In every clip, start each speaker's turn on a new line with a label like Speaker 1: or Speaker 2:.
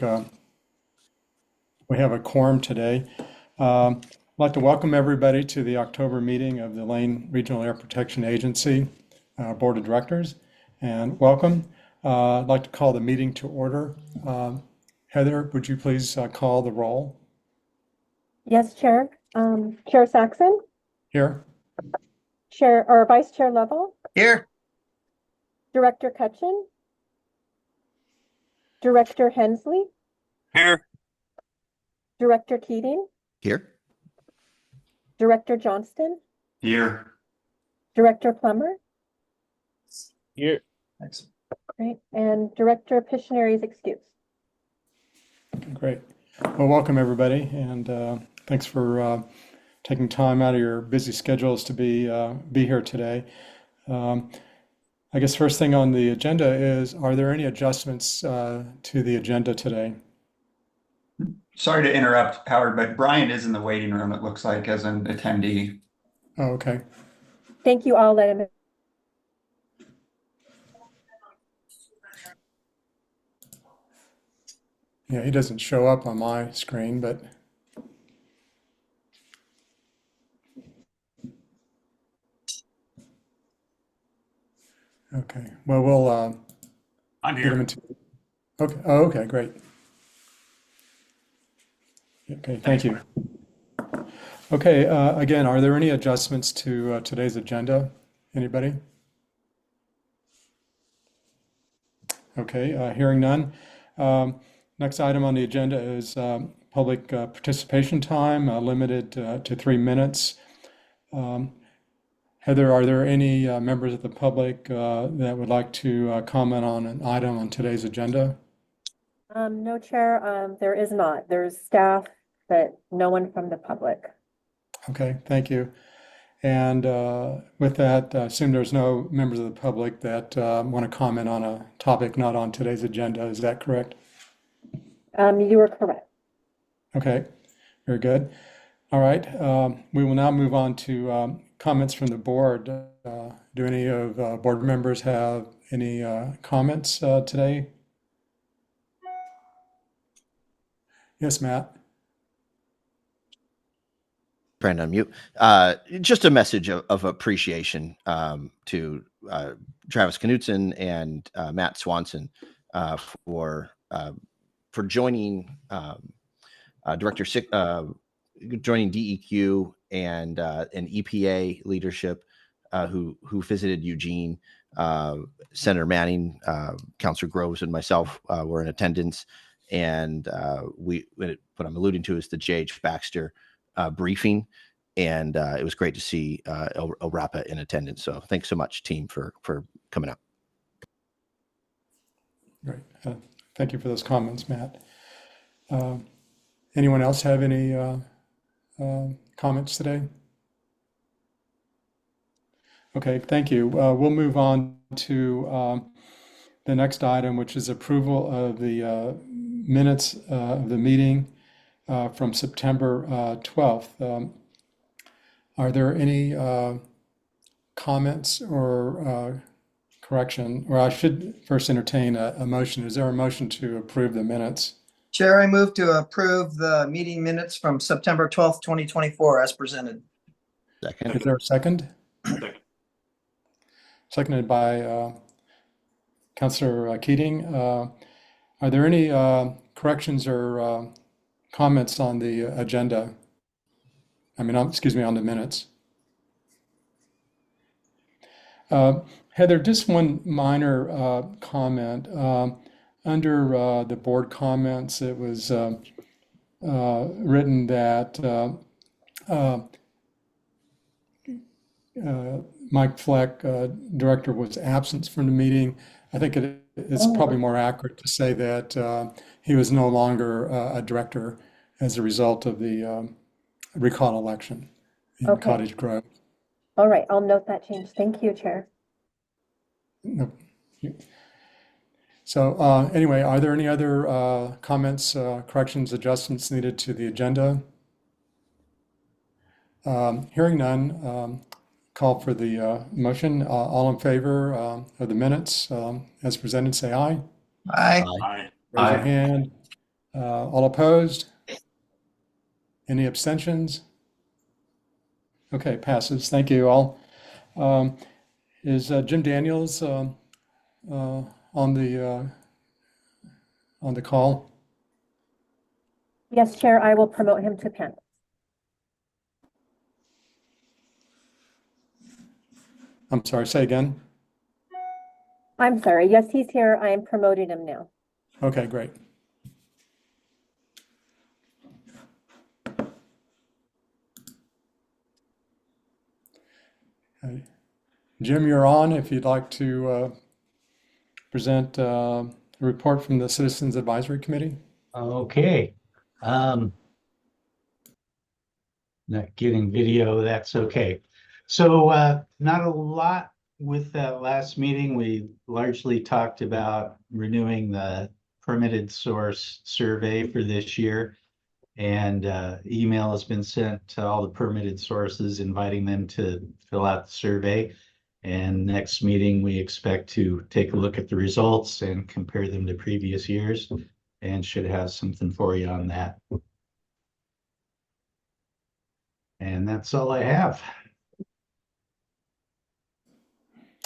Speaker 1: uh, we have a quorum today. I'd like to welcome everybody to the October meeting of the Lane Regional Air Protection Agency Board of Directors. And welcome. I'd like to call the meeting to order. Heather, would you please call the roll?
Speaker 2: Yes, Chair. Chair Saxon,
Speaker 1: Here.
Speaker 2: Chair or Vice Chair Lovell,
Speaker 3: Here.
Speaker 2: Director Cutchin, Director Hensley,
Speaker 3: Here.
Speaker 2: Director Keating,
Speaker 4: Here.
Speaker 2: Director Johnston,
Speaker 3: Here.
Speaker 2: Director Plummer,
Speaker 3: Here. Thanks.
Speaker 2: right, and Director Pictionary is excused.
Speaker 1: Great. Well, welcome everybody, and thanks for taking time out of your busy schedules to be here today. I guess first thing on the agenda is, are there any adjustments to the agenda today?
Speaker 5: Sorry to interrupt, Howard, but Brian is in the waiting room, it looks like, as an attendee.
Speaker 1: Oh, okay.
Speaker 2: Thank you all. Let him.
Speaker 1: Yeah, he doesn't show up on my screen, but okay. Well, we'll
Speaker 3: I'm
Speaker 1: get him
Speaker 3: here.
Speaker 1: into. Okay. Oh, okay. Great. Okay. Thank you. Okay. Again, are there any adjustments to today's agenda? Anybody? Okay. Hearing none. Next item on the agenda is public participation time, limited to 3 minutes. Heather, are there any members of the public that would like to comment on an item on today's agenda?
Speaker 2: No, Chair, there is not. There's staff, but no one from the public.
Speaker 1: Okay, thank you. And with that, I assume there's no members of the public that want to comment on a topic not on today's agenda. Is that correct?
Speaker 2: You are correct.
Speaker 1: Okay, very good. All right, we will now move on to comments from the board. Do any of board members have any comments today? Yes, Matt.
Speaker 4: Trying to unmute. Just a message of appreciation to Travis Knutson and Matt Swanson for joining Director joining DEQ and EPA leadership who visited Eugene. Senator Manning, Councilor Groves, and myself were in attendance, and what I'm alluding to is the J.H. Baxter briefing, and it was great to see LRAPA in attendance. So thanks so much, team, for coming out.
Speaker 1: Great. Thank you for those comments, Matt. Anyone else have any comments today? Okay, thank you. We'll move on to the next item, which is approval of the minutes of the meeting from September 12th. Are there any comments or correction? Or I should first entertain a motion. Is there a motion to approve the minutes?
Speaker 3: Chair, I move to approve the meeting minutes from September 12th, 2024 as presented.
Speaker 4: Second.
Speaker 1: Is there a second? Seconded by Councilor Keating. Are there any corrections or comments on the agenda? I mean, excuse me, on the minutes. Heather, just one minor comment. Under the board comments, it was written that Mike Fleck, director, was absent from the meeting. I think it's probably more accurate to say that he was no longer a director as a result of the recall election in
Speaker 2: Okay.
Speaker 1: Cottage Grove.
Speaker 2: All right, I'll note that change. Thank you, Chair.
Speaker 1: No. So anyway, are there any other comments, corrections, adjustments needed to the agenda? Hearing none, call for the motion. All in favor of the minutes as presented, say aye.
Speaker 3: Aye.
Speaker 5: Aye.
Speaker 1: Raise your hand. All opposed? Any abstentions? Okay, passes. Thank you all. Is Jim Daniels on the call?
Speaker 2: Yes, Chair, I will promote him to panel.
Speaker 1: I'm sorry, say again.
Speaker 2: I'm sorry. Yes, he's here. I am promoting him now.
Speaker 1: Okay, great. Jim, you're on if you'd like to present a report from the Citizens Advisory Committee.
Speaker 6: Okay. Not getting video, that's okay. So not a lot with that last meeting. We largely talked about renewing the permitted source survey for this year. And email has been sent to all the permitted sources inviting them to fill out the survey. And next meeting, we expect to take a look at the results and compare them to previous years and should have something for you on that. And that's all I have.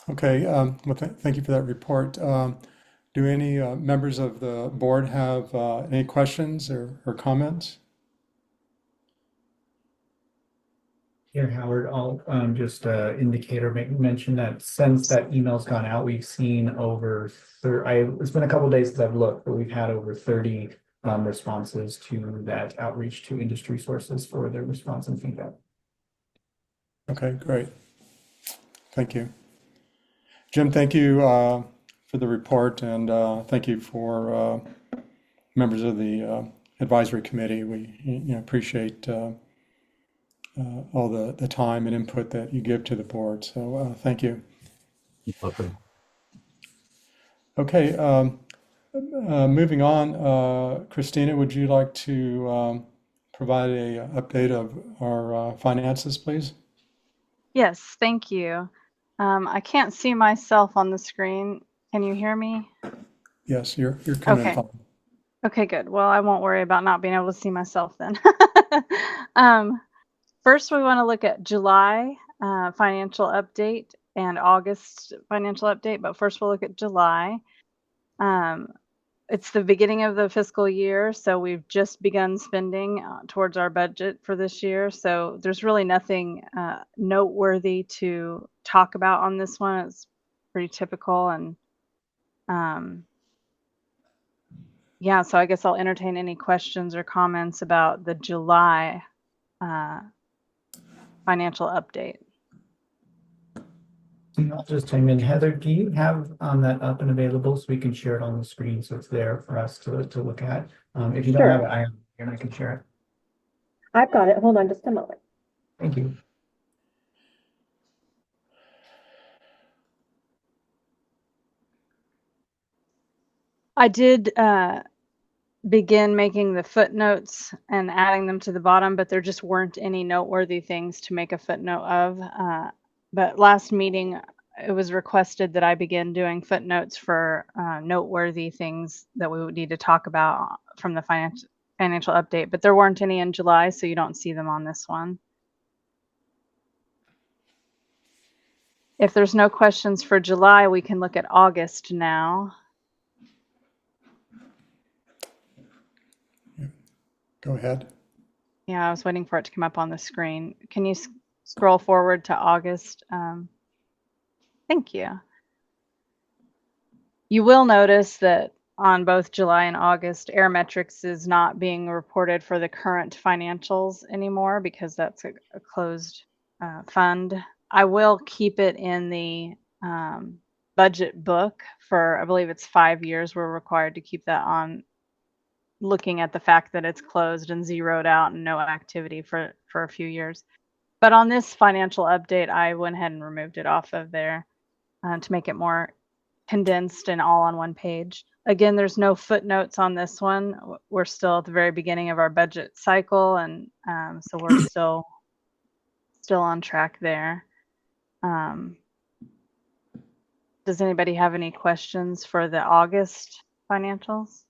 Speaker 1: Okay, well, thank you for that report. Do any members of the board have any questions or comments?
Speaker 7: Here, Howard, I'll just indicate or mention that since that email's gone out, we've seen over it's been a couple days since I've looked, but we've had over 30 responses to that outreach to industry sources for their response and feedback.
Speaker 1: Okay, great. Thank you. Jim, thank you for the report, and thank you for members of the advisory committee. We appreciate all the time and input that you give to the board. So thank you.
Speaker 6: Welcome.
Speaker 1: Okay, moving on, Christina, would you like to provide a update of our finances, please?
Speaker 8: Yes, thank you. I can't see myself on the screen. Can you hear me?
Speaker 1: Yes, you're coming in
Speaker 8: Okay.
Speaker 1: fine.
Speaker 8: Okay, good. Well, I won't worry about not being able to see myself then. First, we want to look at July financial update and August financial update, but first we'll look at July. It's the beginning of the fiscal year, so we've just begun spending towards our budget for this year. So there's really nothing noteworthy to talk about on this one. It's pretty typical. And yeah, so I guess I'll entertain any questions or comments about the July financial update.
Speaker 7: I'll just chime in. Heather, do you have that up and available so we can share it on the screen so it's there for us to look at? If you don't
Speaker 2: Sure.
Speaker 7: have it, I have it here and I can share it.
Speaker 2: I've got it. Hold on just a moment.
Speaker 7: Thank you.
Speaker 8: I did begin making the footnotes and adding them to the bottom, but there just weren't any noteworthy things to make a footnote of. But last meeting, it was requested that I begin doing footnotes for noteworthy things that we would need to talk about from the financial update, but there weren't any in July, so you don't see them on this one. If there's no questions for July, we can look at August now.
Speaker 1: Go ahead.
Speaker 8: Yeah, I was waiting for it to come up on the screen. Can you scroll forward to August? Thank you. You will notice that on both July and August, Airmetrics is not being reported for the current financials anymore because that's a closed fund. I will keep it in the budget book for, I believe it's 5 years. We're required to keep that on, looking at the fact that it's closed and zeroed out and no activity for a few years. But on this financial update, I went ahead and removed it off of there to make it more condensed and all on one page. Again, there's no footnotes on this one. We're still at the very beginning of our budget cycle, and so we're still on track there. Does anybody have any questions for the August financials?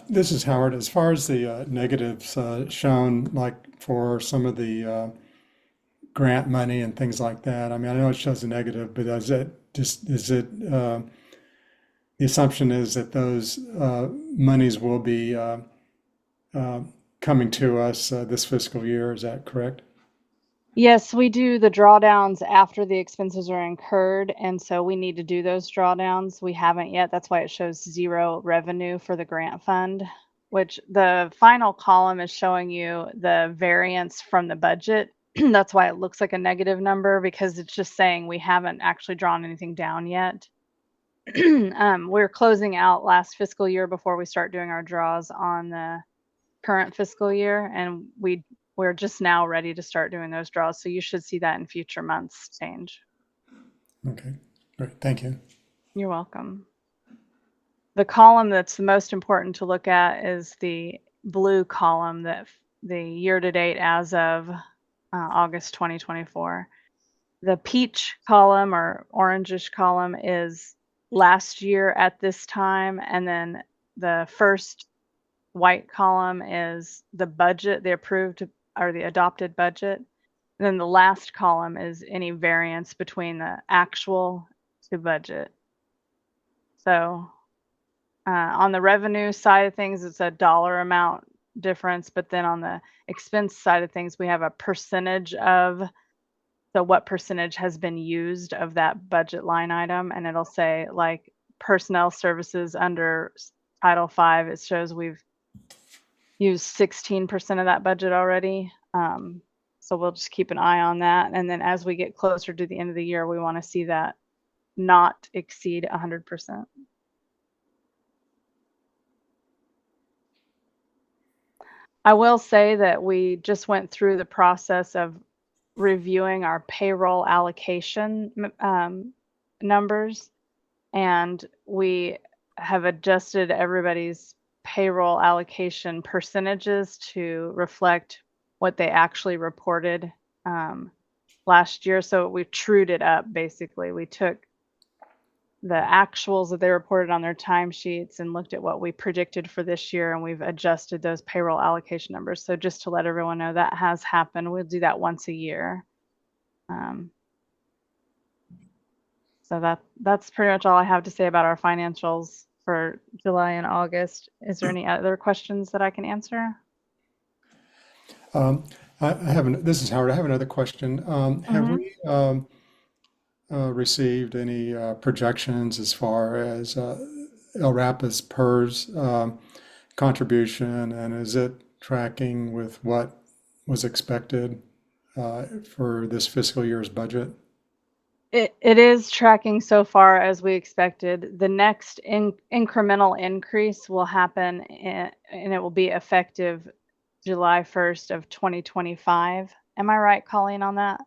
Speaker 1: This is Howard. As far as the negatives shown, like for some of the grant money and things like that, I mean, I know it shows a negative, but the assumption is that those monies will be coming to us this fiscal year. Is that correct?
Speaker 8: Yes, we do the drawdowns after the expenses are incurred, and so we need to do those drawdowns. We haven't yet. That's why it shows zero revenue for the grant fund, which the final column is showing you the variance from the budget. That's why it looks like a negative number, because it's just saying we haven't actually drawn anything down yet. We're closing out last fiscal year before we start doing our draws on the current fiscal year, and we're just now ready to start doing those draws. So you should see that in future months change.
Speaker 1: Okay, great. Thank you.
Speaker 8: You're welcome. The column that's the most important to look at is the blue column, that the year to date as of August 2024. The peach column or orangish column is last year at this time, and then the first white column is the budget, the approved or the adopted budget. And then the last column is any variance between the actual to budget. So on the revenue side of things, it's a dollar amount difference, but then on the expense side of things, we have a percentage of, so what percentage has been used of that budget line item, and it'll say like personnel services under Title V, it shows we've used 16% of that budget already. So we'll just keep an eye on that. And then as we get closer to the end of the year, we want to see that not exceed 100%. I will say that we just went through the process of reviewing our payroll allocation numbers, and we have adjusted everybody's payroll allocation percentages to reflect what they actually reported last year. So we've trued it up, basically. We took the actuals that they reported on their timesheets and looked at what we predicted for this year, and we've adjusted those payroll allocation numbers. So just to let everyone know, that has happened. We'll do that once a year. So that's pretty much all I have to say about our financials for July and August. Is there any other questions that I can answer?
Speaker 1: This is Howard. I have another question. Have we received any projections as far as LRAPA's PERS contribution, and is it tracking with what was expected for this fiscal year's budget?
Speaker 8: It is tracking so far as we expected. The next incremental increase will happen and it will be effective July 1st of 2025. Am I right, Colleen, on that?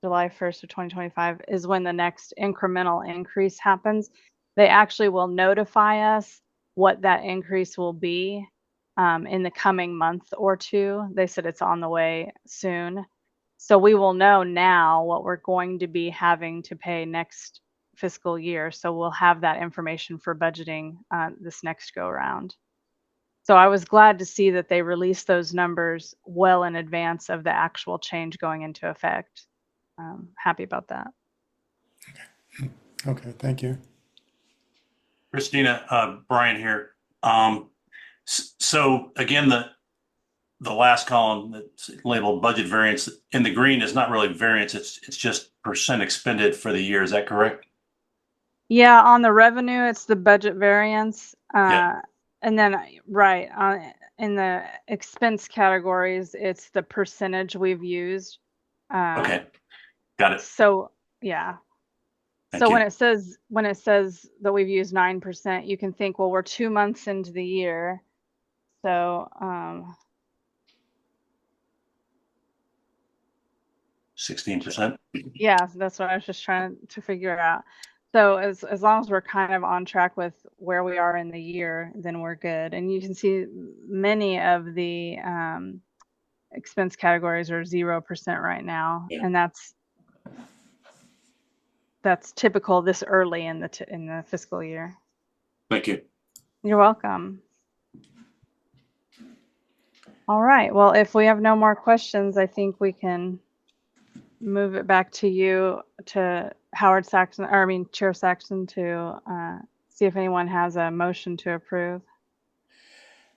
Speaker 8: July 1st of 2025 is when the next incremental increase happens. They actually will notify us what that increase will be in the coming month or two. They said it's on the way soon. So we will know now what we're going to be having to pay next fiscal year. So we'll have that information for budgeting this next go around. So I was glad to see that they released those numbers well in advance of the actual change going into effect. Happy about that.
Speaker 1: Okay, thank you.
Speaker 9: Christina, Brian here. So again, the last column that's labeled budget variance in the green is not really variance. It's just percent expended for the year. Is that correct?
Speaker 8: Yeah, on the revenue, it's the budget variance.
Speaker 9: Yeah.
Speaker 8: And then, right, in the expense categories, it's the percentage we've used.
Speaker 9: Okay, got it.
Speaker 8: So, yeah.
Speaker 9: Thank
Speaker 8: So
Speaker 9: you.
Speaker 8: when it says that we've used 9%, you can think, well, we're 2 months into the year. So,
Speaker 9: 16%.
Speaker 8: yeah, that's what I was just trying to figure out. So as long as we're kind of on track with where we are in the year, then we're good. And you can see many of the expense categories are 0% right now,
Speaker 9: Yeah.
Speaker 8: and that's typical this early in the fiscal year.
Speaker 9: Thank you.
Speaker 8: You're welcome. All right. Well, if we have no more questions, I think we can move it back to you, to Howard Saxon, or I mean Chair Saxon, to see if anyone has a motion to approve.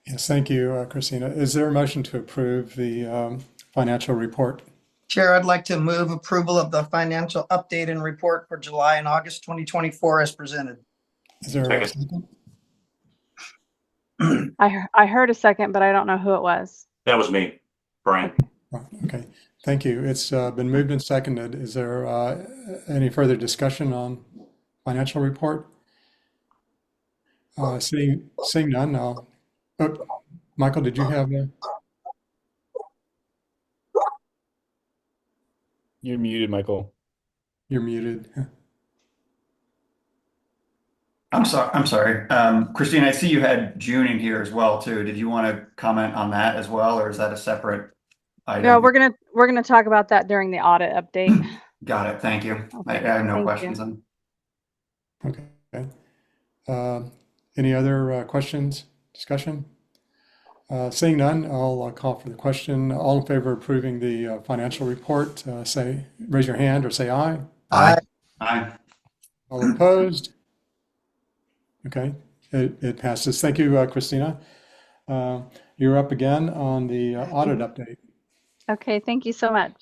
Speaker 1: Yes, thank you, Christina. Is there a motion to approve the financial report?
Speaker 3: Chair, I'd like to move approval of the financial update and report for July and August 2024 as presented.
Speaker 1: Is there a
Speaker 9: Second.
Speaker 1: second?
Speaker 8: I heard a second, but I don't know who it was.
Speaker 9: That was me, Brian.
Speaker 1: Oh, okay, thank you. It's been moved and seconded. Is there any further discussion on financial report? Seeing none, Michael, did you have a?
Speaker 10: You're muted, Michael.
Speaker 1: You're muted.
Speaker 5: I'm sorry. Christine, I see you had June in here as well too. Did you want to comment on that as well, or is that a separate item?
Speaker 8: No, we're gonna talk about that during the audit update.
Speaker 5: Got it. Thank you. I
Speaker 8: Okay,
Speaker 5: have no
Speaker 8: thank
Speaker 5: questions
Speaker 8: you.
Speaker 5: on.
Speaker 1: Okay. Any other questions, discussion? Seeing none, I'll call for the question. All in favor of approving the financial report, raise your hand or say aye.
Speaker 4: Aye.
Speaker 5: Aye.
Speaker 1: All opposed? Okay, it passes. Thank you, Christina. You're up again on the audit update.
Speaker 8: Okay, thank you so much.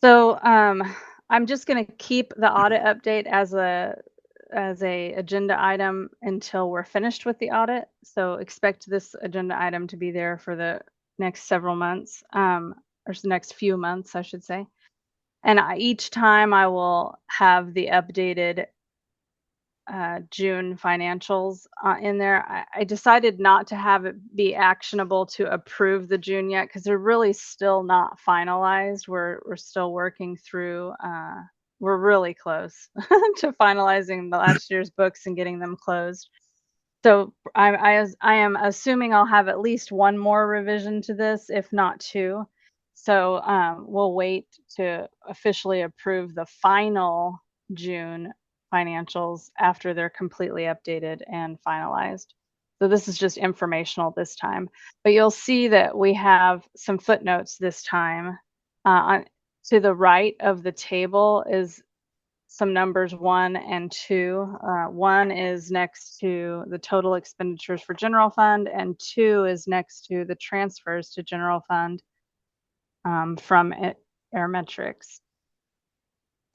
Speaker 8: So I'm just going to keep the audit update as a agenda item until we're finished with the audit. So expect this agenda item to be there for the next several months, or the next few months, I should say. And each time I will have the updated June financials in there. I decided not to have it be actionable to approve the June yet because they're really still not finalized. We're still working through. We're really close to finalizing the last year's books and getting them closed. So I am assuming I'll have at least one more revision to this, if not two. So we'll wait to officially approve the final June financials after they're completely updated and finalized. So this is just informational this time, but you'll see that we have some footnotes this time. To the right of the table is some numbers 1 and 2. 1 is next to the total expenditures for general fund, and 2 is next to the transfers to general fund from Aerometrics.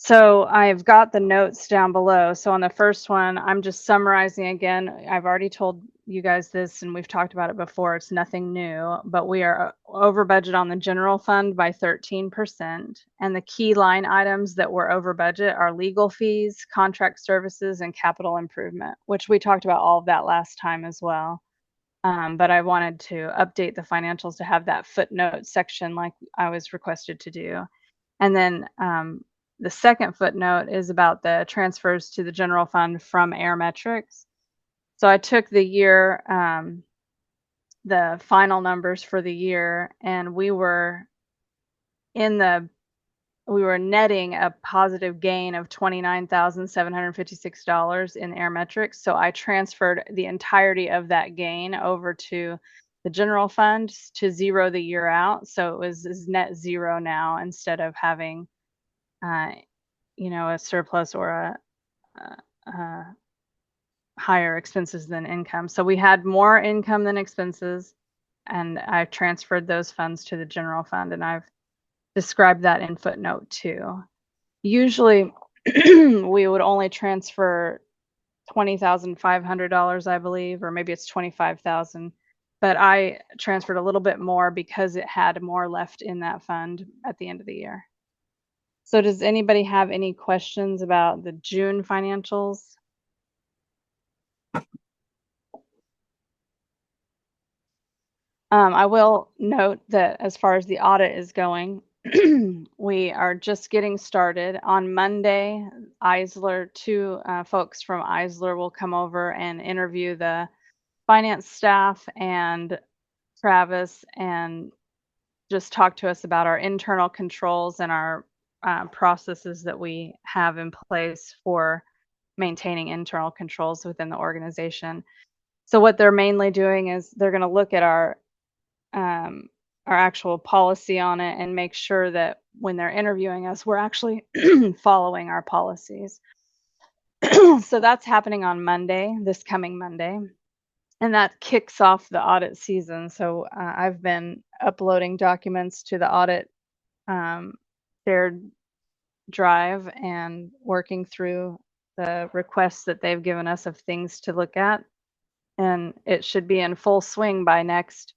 Speaker 8: So I've got the notes down below. So on the first one, I'm just summarizing again. I've already told you guys this and we've talked about it before. It's nothing new, but we are over budget on the general fund by 13%. And the key line items that were over budget are legal fees, contract services, and capital improvement, which we talked about all of that last time as well. But I wanted to update the financials to have that footnote section like I was requested to do. And then the second footnote is about the transfers to the general fund from Aerometrics. So I took the year, the final numbers for the year, and we were netting a positive gain of $29,756 in Aerometrics. So I transferred the entirety of that gain over to the general fund to zero the year out. So it was net zero now instead of having a surplus or a higher expenses than income. So we had more income than expenses, and I transferred those funds to the general fund, and I've described that in footnote 2. Usually we would only transfer $20,500, I believe, or maybe it's $25,000, but I transferred a little bit more because it had more left in that fund at the end of the year. So does anybody have any questions about the June financials? I will note that as far as the audit is going, we are just getting started. On Monday, two folks from Eisler will come over and interview the finance staff and Travis and just talk to us about our internal controls and our processes that we have in place for maintaining internal controls within the organization. So what they're mainly doing is they're going to look at our our actual policy on it and make sure that when they're interviewing us, we're actually following our policies. So that's happening on Monday, this coming Monday. And that kicks off the audit season. So I've been uploading documents to the audit shared drive and working through the requests that they've given us of things to look at. And it should be in full swing by next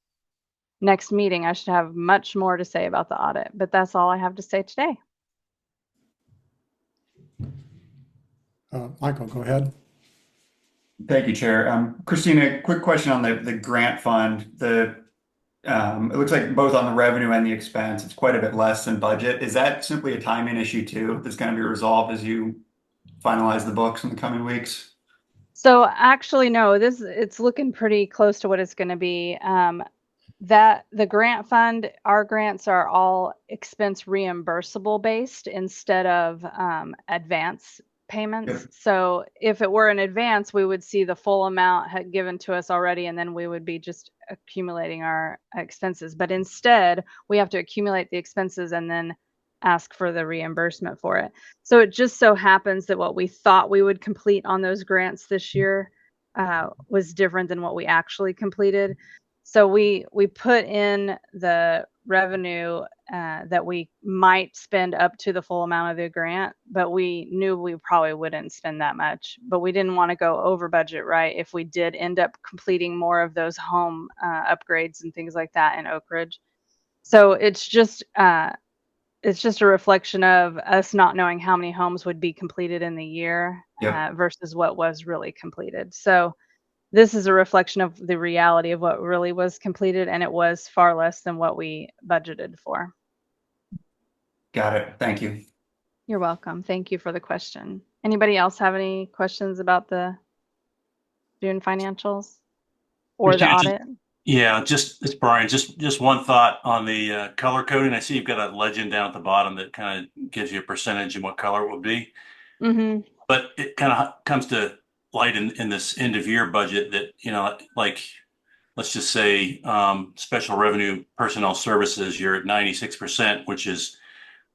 Speaker 8: meeting. I should have much more to say about the audit, but that's all I have to say today.
Speaker 1: Michael, go ahead.
Speaker 5: Thank you, Chair. Christina, quick question on the grant fund. It looks like both on the revenue and the expense, it's quite a bit less than budget. Is that simply a timing issue too, that's going to be resolved as you finalize the books in the coming weeks?
Speaker 8: So actually, no, it's looking pretty close to what it's going to be. That the grant fund, our grants are all expense reimbursable based instead of advance payments.
Speaker 5: Yep.
Speaker 8: So if it were an advance, we would see the full amount given to us already, and then we would be just accumulating our expenses. But instead, we have to accumulate the expenses and then ask for the reimbursement for it. So it just so happens that what we thought we would complete on those grants this year was different than what we actually completed. So we put in the revenue that we might spend up to the full amount of the grant, but we knew we probably wouldn't spend that much. But we didn't want to go over budget, right? If we did end up completing more of those home upgrades and things like that in Oak Ridge. So it's just a reflection of us not knowing how many homes would be completed in the year versus what was really completed. So this is a reflection of the reality of what really was completed, and it was far less than what we budgeted for.
Speaker 5: Got it. Thank you.
Speaker 8: You're welcome. Thank you for the question. Anybody else have any questions about the June financials or the audit?
Speaker 9: Yeah, it's Brian. Just one thought on the color coding. I see you've got a legend down at the bottom that kind of gives you a percentage and what color it would be.
Speaker 8: Mm-hmm.
Speaker 9: But it kind of comes to light in this end of year budget that, like, let's just say special revenue personnel services, you're at 96%, which is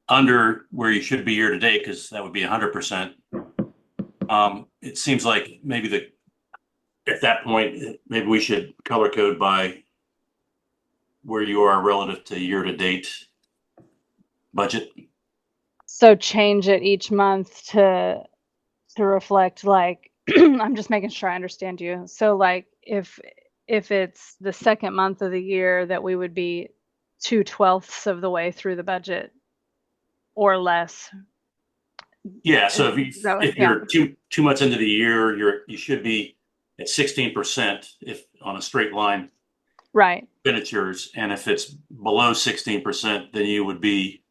Speaker 9: under where you should be year to date, because that would be 100%. It seems like maybe at that point, maybe we should color code by where you are relative to year to date budget.
Speaker 8: So change it each month to reflect, like, I'm just making sure I understand you. So like if it's the second month of the year, that we would be 2/12 of the way through the budget or less.
Speaker 9: Yeah. So if you're two months into the year, you should be at 16% if on a straight line.
Speaker 8: Right.
Speaker 9: Expenditures, and if it's below 16%, then you would be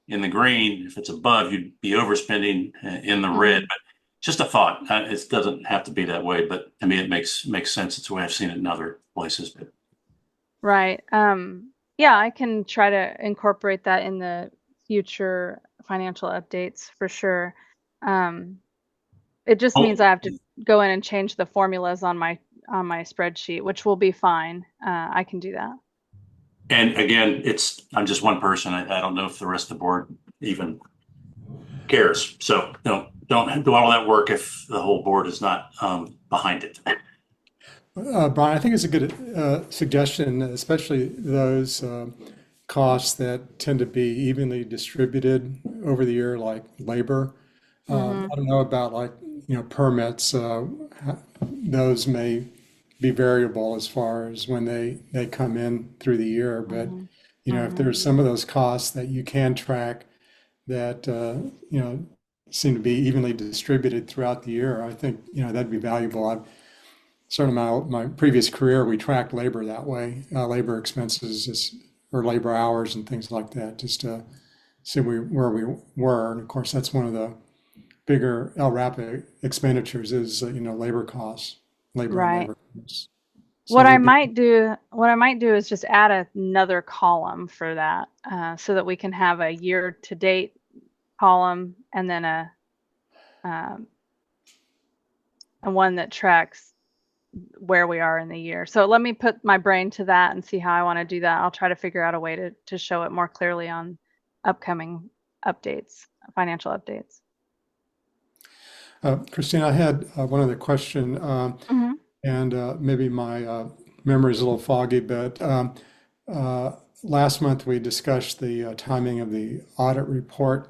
Speaker 9: in the green. If it's above, you'd be overspending in the red. But just a thought. It doesn't have to be that way, but to me, it makes sense. It's the way I've seen it in other places. But.
Speaker 8: Right. Yeah, I can try to incorporate that in the future financial updates for sure. It just means I have to go in and change the formulas on my spreadsheet, which will be fine. I can do that.
Speaker 9: And again, I'm just one person. I don't know if the rest of the board even cares. So don't do all that work if the whole board is not behind it.
Speaker 1: Brian, I think it's a good suggestion, especially those costs that tend to be evenly distributed over the year, like labor. I don't know about permits. Those may be variable as far as when they come in through the year. But, if there's some of those costs that you can track that, seem to be evenly distributed throughout the year, I think, that'd be valuable. Certainly my previous career, we tracked labor that way, labor expenses or labor hours and things like that, just to see where we were. And of course, that's one of the bigger LRAPA expenditures is, labor costs, labor and labor costs. So
Speaker 8: What I might do is just add another column for that, so that we can have a year to date column and then a one that tracks where we are in the year. So let me put my brain to that and see how I want to do that. I'll try to figure out a way to show it more clearly on upcoming updates, financial updates.
Speaker 1: Christina, I had one other question,
Speaker 8: Mhm.
Speaker 1: and maybe my memory is a little foggy, but last month we discussed the timing of the audit report.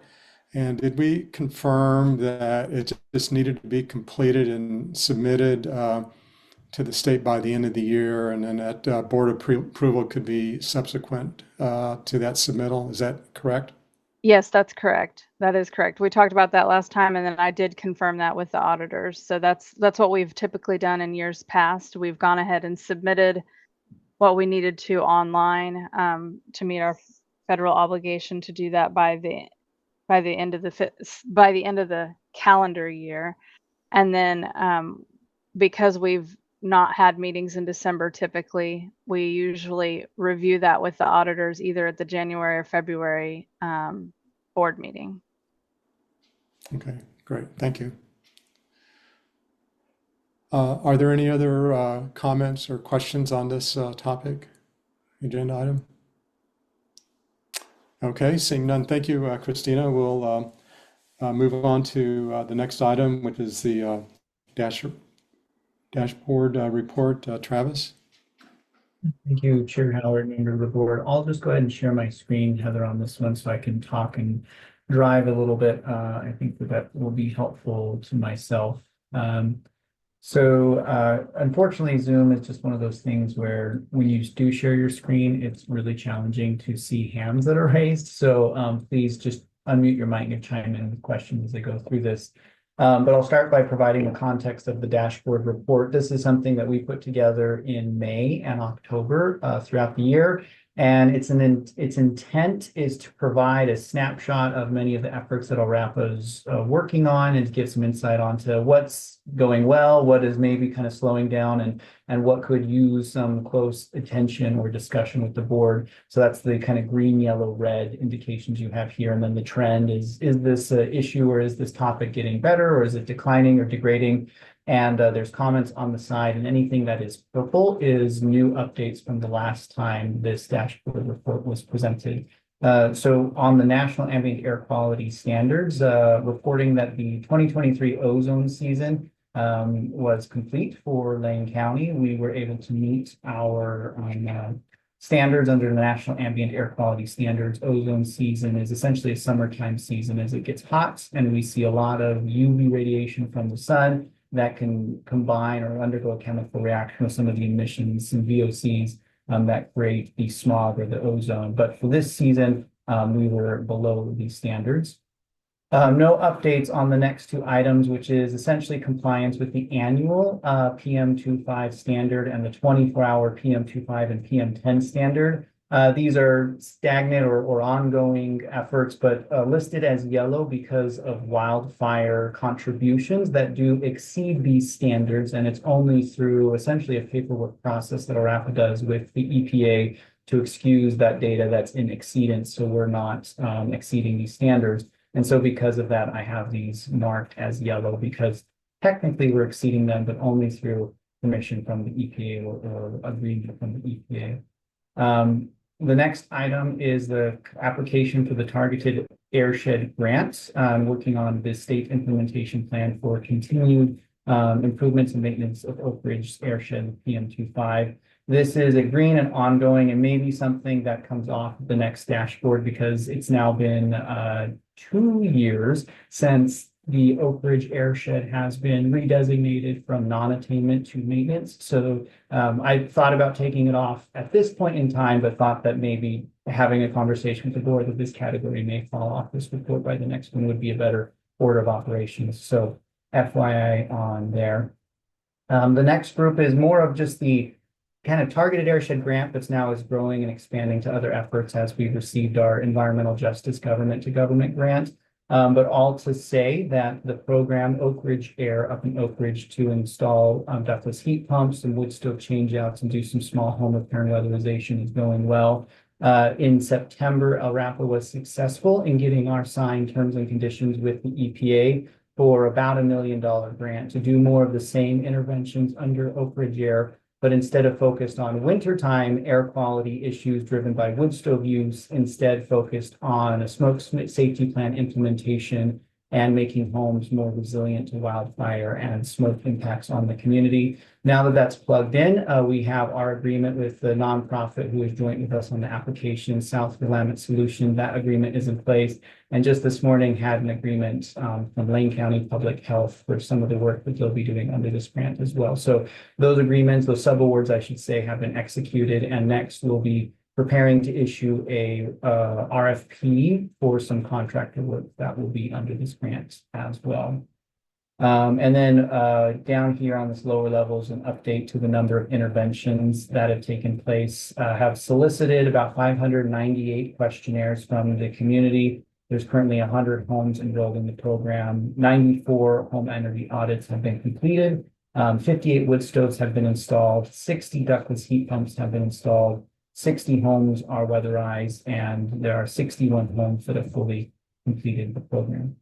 Speaker 1: And did we confirm that it just needed to be completed and submitted to the state by the end of the year, and then that board approval could be subsequent to that submittal? Is that correct?
Speaker 8: Yes, that's correct. That is correct. We talked about that last time, and then I did confirm that with the auditors. So that's what we've typically done in years past. We've gone ahead and submitted what we needed to online to meet our federal obligation to do that by the end of the calendar year. And then because we've not had meetings in December, typically, we usually review that with the auditors either at the January or February board meeting.
Speaker 1: Okay, great. Thank you. Are there any other comments or questions on this topic, agenda item? Okay, seeing none, thank you, Christina. We'll move on to the next item, which is the dashboard report. Travis?
Speaker 7: Thank you, Chair Howard, member of the board. I'll just go ahead and share my screen, Heather, on this one so I can talk and drive a little bit. I think that will be helpful to myself. Unfortunately, Zoom is just one of those things where when you do share your screen, it's really challenging to see hands that are raised. So please just unmute your mic and chime in with questions as they go through this. But I'll start by providing the context of the dashboard report. This is something that we put together in May and October throughout the year. And its intent is to provide a snapshot of many of the efforts that LRAPA is working on, and to give some insight onto what's going well, what is maybe kind of slowing down, and what could use some close attention or discussion with the board. So that's the kind of green, yellow, red indications you have here. And then the trend is this an issue, or is this topic getting better, or is it declining or degrading? And there's comments on the side, and anything that is purple is new updates from the last time this dashboard report was presented. So on the National Ambient Air Quality Standards, reporting that the 2023 ozone season was complete for Lane County. We were able to meet our standards under the National Ambient Air Quality Standards. Ozone season is essentially a summertime season as it gets hot, and we see a lot of UV radiation from the sun that can combine or undergo a chemical reaction with some of the emissions and VOCs that create the smog or the ozone. But for this season, we were below these standards. No updates on the next two items, which is essentially compliance with the annual PM25 standard and the 24-hour PM25 and PM10 standard. These are stagnant or ongoing efforts, but listed as yellow because of wildfire contributions that do exceed these standards. And it's only through essentially a paperwork process that LRAPA does with the EPA to excuse that data that's in exceedance. So we're not exceeding these standards. And so because of that, I have these marked as yellow because technically we're exceeding them, but only through permission from the EPA or agreement from the EPA. The next item is the application for the targeted airshed grants. I'm working on the state implementation plan for continued improvements and maintenance of Oak Ridge airshed PM25. This is a green and ongoing, and maybe something that comes off the next dashboard because it's now been 2 years since the Oak Ridge airshed has been redesignated from non-attainment to maintenance. So I thought about taking it off at this point in time, but thought that maybe having a conversation with the board that this category may fall off this report by the next one would be a better order of operations. So FYI on there. The next group is more of just the kind of targeted airshed grant, but now is growing and expanding to other efforts as we've received our environmental justice government to government grant. But all to say that the program Oak Ridge Air up in Oak Ridge to install ductless heat pumps and wood stove changeouts and do some small home repair and weatherization is going well. In September, LRAPA was successful in getting our signed terms and conditions with the EPA. for about $1 million grant to do more of the same interventions under Oak Ridge Air, but instead of focused on wintertime air quality issues driven by wood stove use, instead focused on a smoke safety plan implementation and making homes more resilient to wildfire and smoke impacts on the community. Now that that's plugged in, we have our agreement with the nonprofit who is joint with us on the application, South Willamette Solution. That agreement is in place. And just this morning had an agreement from Lane County Public Health for some of the work that they'll be doing under this grant as well. So those agreements, those subawards, I should say, have been executed. And next we'll be preparing to issue a RFP for some contractor work that will be under this grant as well. And then down here on this lower levels, an update to the number of interventions that have taken place. Have solicited about 598 questionnaires from the community. There's currently 100 homes enrolled in the program. 94 home energy audits have been completed. 58 wood stoves have been installed. 60 ductless heat pumps have been installed. 60 homes are weatherized, and there are 61 homes that have fully completed the program.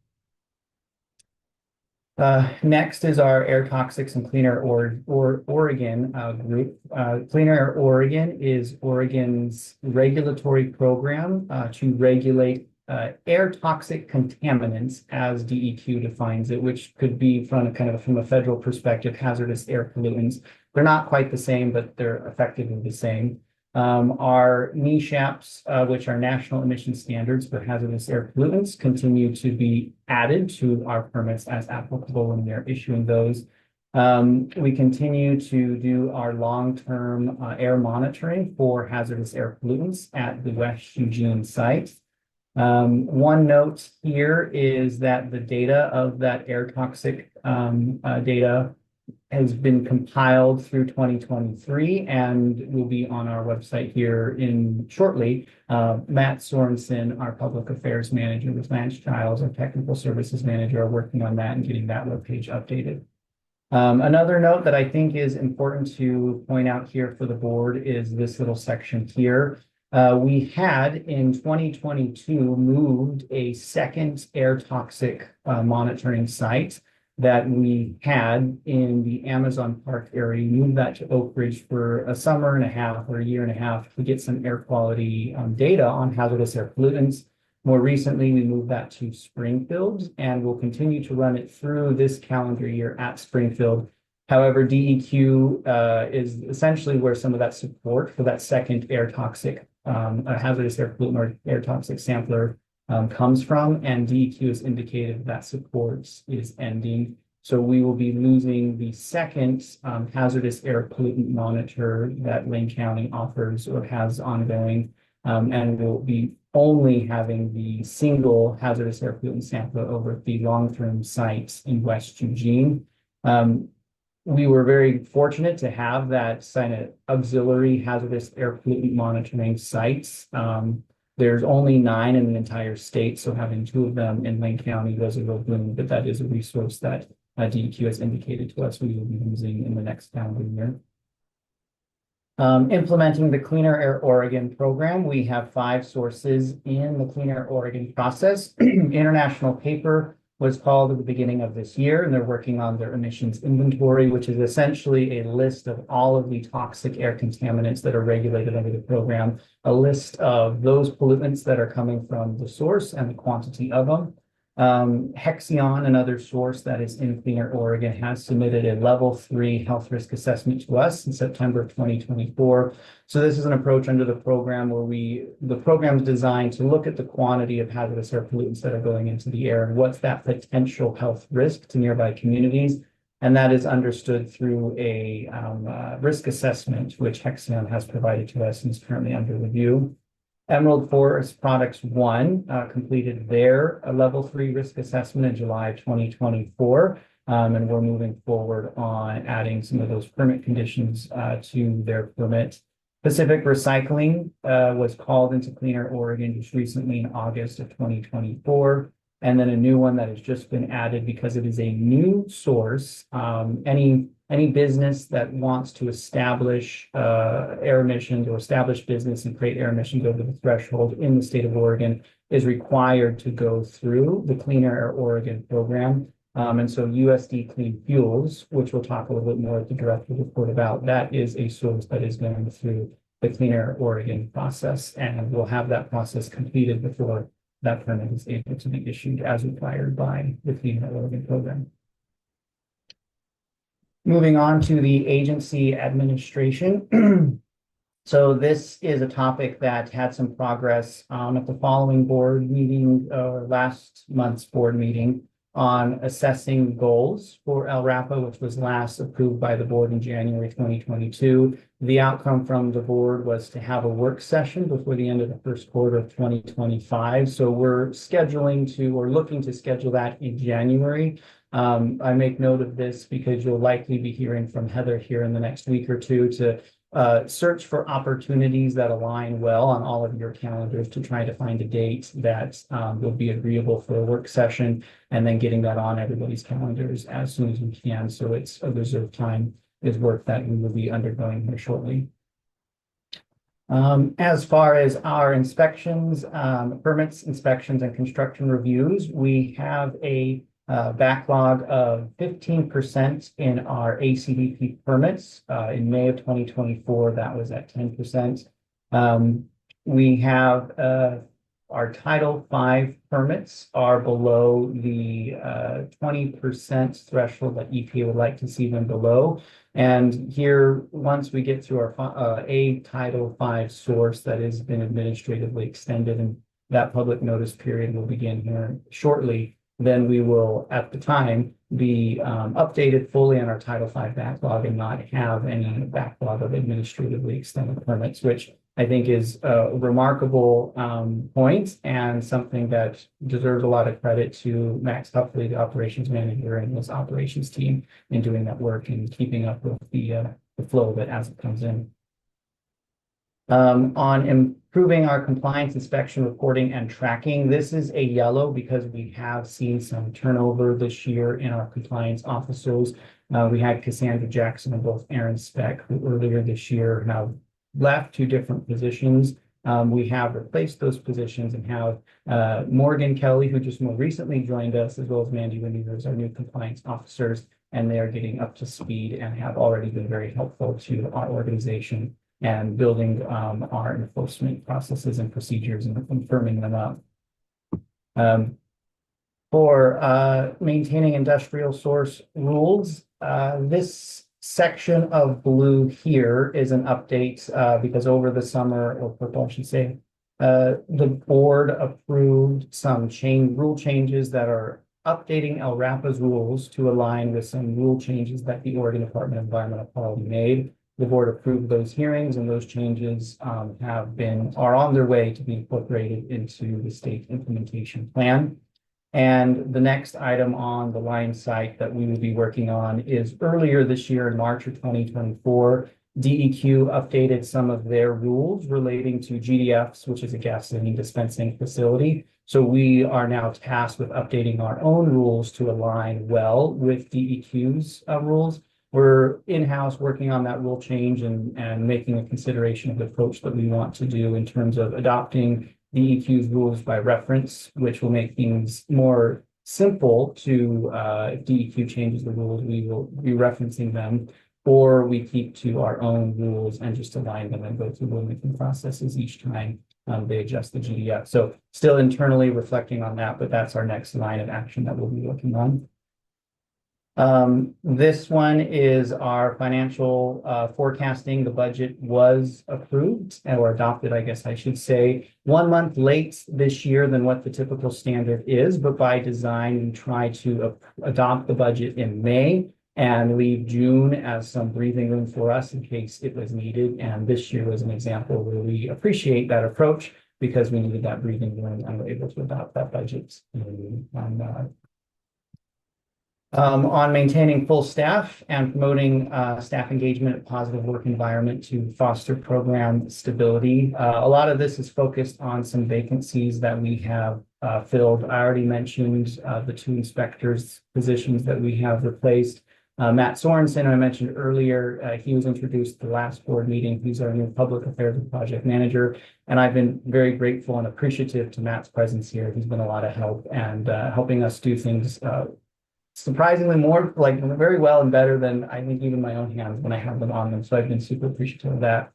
Speaker 7: Next is our Air Toxics and Clean Air Oregon group. Clean Air Oregon is Oregon's regulatory program to regulate air toxic contaminants, as DEQ defines it, which could be from a federal perspective, hazardous air pollutants. They're not quite the same, but they're effectively the same. Our NESHAPs, which are national emission standards for hazardous air pollutants, continue to be added to our permits as applicable when they're issuing those. We continue to do our long-term air monitoring for hazardous air pollutants at the West Eugene site. One note here is that the data of that air toxic data has been compiled through 2023 and will be on our website here in shortly. Matt Sorensen, our public affairs manager, with Lance Childs, our technical services manager, are working on that and getting that webpage updated. Another note that I think is important to point out here for the board is this little section here. We had in 2022 moved a second air toxic monitoring site that we had in the Amazon Park area. We moved that to Oak Ridge for a summer and a half or a year and a half to get some air quality data on hazardous air pollutants. More recently, we moved that to Springfield, and we'll continue to run it through this calendar year at Springfield. However, DEQ is essentially where some of that support for that second air toxic hazardous air pollutant or air toxic sampler comes from, and DEQ has indicated that support is ending. So we will be losing the second hazardous air pollutant monitor that Lane County offers or has ongoing, and we'll be only having the single hazardous air pollutant sampler over at the long-term sites in West Eugene. We were very fortunate to have that auxiliary hazardous air pollutant monitoring sites. There's only 9 in the entire state, so having 2 of them in Lane County was a real boon, but that is a resource that DEQ has indicated to us we will be using in the next calendar year. Implementing the Cleaner Air Oregon program, we have 5 sources in the Clean Air Oregon process. International Paper was called at the beginning of this year, and they're working on their emissions inventory, which is essentially a list of all of the toxic air contaminants that are regulated under the program, a list of those pollutants that are coming from the source and the quantity of them. Hexion, another source that is in Clean Air Oregon, has submitted a level 3 health risk assessment to us in September of 2024. So this is an approach under the program where the program is designed to look at the quantity of hazardous air pollutants that are going into the air and what's that potential health risk to nearby communities. And that is understood through a risk assessment, which Hexion has provided to us and is currently under review. Emerald Forest Products 1 completed their level 3 risk assessment in July 2024, and we're moving forward on adding some of those permit conditions to their permit. Pacific Recycling was called into Clean Air Oregon just recently in August of 2024, and then a new one that has just been added because it is a new source. Any business that wants to establish air emissions or establish business and create air emissions over the threshold in the state of Oregon is required to go through the Clean Air Oregon program. And so USD Clean Fuels, which we'll talk a little bit more at the director's report about, that is a source that is going through the Clean Air Oregon process, and we'll have that process completed before that permit is able to be issued as required by the Clean Air Oregon program. Moving on to the agency administration. So this is a topic that had some progress at the following board meeting, last month's board meeting, on assessing goals for LRAPA, which was last approved by the board in January 2022. The outcome from the board was to have a work session before the end of the first quarter of 2025. So we're looking to schedule that in January. I make note of this because you'll likely be hearing from Heather here in the next week or two to search for opportunities that align well on all of your calendars to try to find a date that will be agreeable for a work session, and then getting that on everybody's calendars as soon as we can. So it's a reserved time is work that we will be undergoing here shortly. As far as our inspections, permits, inspections, and construction reviews, we have a backlog of 15% in our ACDP permits. In May of 2024, that was at 10%. We have our Title V permits are below the 20% threshold that EPA would like to see them below. And here, once we get through our a Title V source that has been administratively extended, and that public notice period will begin here shortly, then we will, at the time, be updated fully on our Title V backlog and not have any backlog of administratively extended permits, which I think is a remarkable point and something that deserves a lot of credit to Max Huffley, the operations manager, and his operations team in doing that work and keeping up with the flow of it as it comes in. On improving our compliance, inspection, reporting, and tracking, this is a yellow because we have seen some turnover this year in our compliance officers. We had Cassandra Jackson and both Aaron Speck, who earlier this year have left to different positions. We have replaced those positions and have Morgan Kelly, who just more recently joined us, as well as Mandy Winninger as our new compliance officers, and they are getting up to speed and have already been very helpful to our organization and building our enforcement processes and procedures and firming them up. For maintaining industrial source rules, this section of blue here is an update because over the summer, or purple, I should say, the board approved some rule changes that are updating LRAPA's rules to align with some rule changes that the Oregon Department of Environmental Quality made. The board approved those hearings, and those changes are on their way to be incorporated into the state implementation plan. And the next item on the line site that we will be working on is earlier this year in March of 2024, DEQ updated some of their rules relating to GDFs, which is a gasoline dispensing facility. So we are now tasked with updating our own rules to align well with DEQ's rules. We're in-house working on that rule change and making a consideration of the approach that we want to do in terms of adopting DEQ's rules by reference, which will make things more simple to, if DEQ changes the rules, we will be referencing them, or we keep to our own rules and just align them and go through rulemaking processes each time they adjust the GDF. So still internally reflecting on that, but that's our next line of action that we'll be working on. This one is our financial forecasting. The budget was approved or adopted, I guess I should say, 1 month late this year than what the typical standard is, but by design, we try to adopt the budget in May and leave June as some breathing room for us in case it was needed. And this year was an example where we appreciate that approach because we needed that breathing room and were able to adopt that budget on maintaining full staff and promoting staff engagement, a positive work environment to foster program stability. A lot of this is focused on some vacancies that we have filled. I already mentioned the 2 inspectors positions that we have replaced. Matt Sorensen, I mentioned earlier, he was introduced at the last board meeting. He's our new public affairs and project manager. And I've been very grateful and appreciative to Matt's presence here. He's been a lot of help and helping us do things surprisingly more like very well and better than I think even my own hands when I have them on them. So I've been super appreciative of that.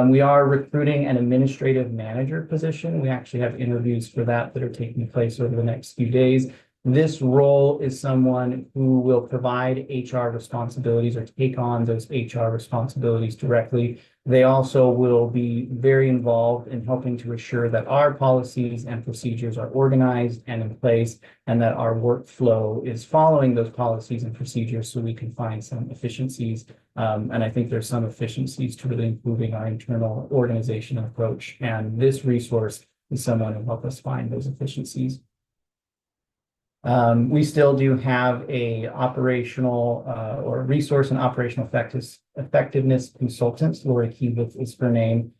Speaker 7: We are recruiting an administrative manager position. We actually have interviews for that are taking place over the next few days. This role is someone who will provide HR responsibilities or take on those HR responsibilities directly. They also will be very involved in helping to assure that our policies and procedures are organized and in place, and that our workflow is following those policies and procedures so we can find some efficiencies. And I think there's some efficiencies to really improving our internal organization and approach. And this resource is someone who help us find those efficiencies. We still do have a operational or resource and operational effectiveness consultant. Lori Keebuth is her name.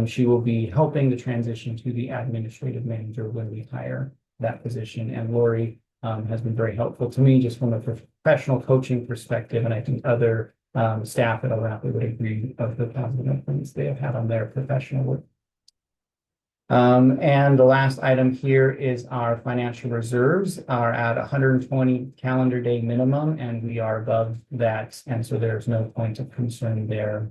Speaker 7: She will be helping the transition to the administrative manager when we hire that position. And Lori has been very helpful to me just from a professional coaching perspective. And I think other staff at LRAPA would agree of the positive influence they have had on their professional work. And the last item here is our financial reserves are at 120 calendar day minimum, and we are above that. And so there's no point of concern there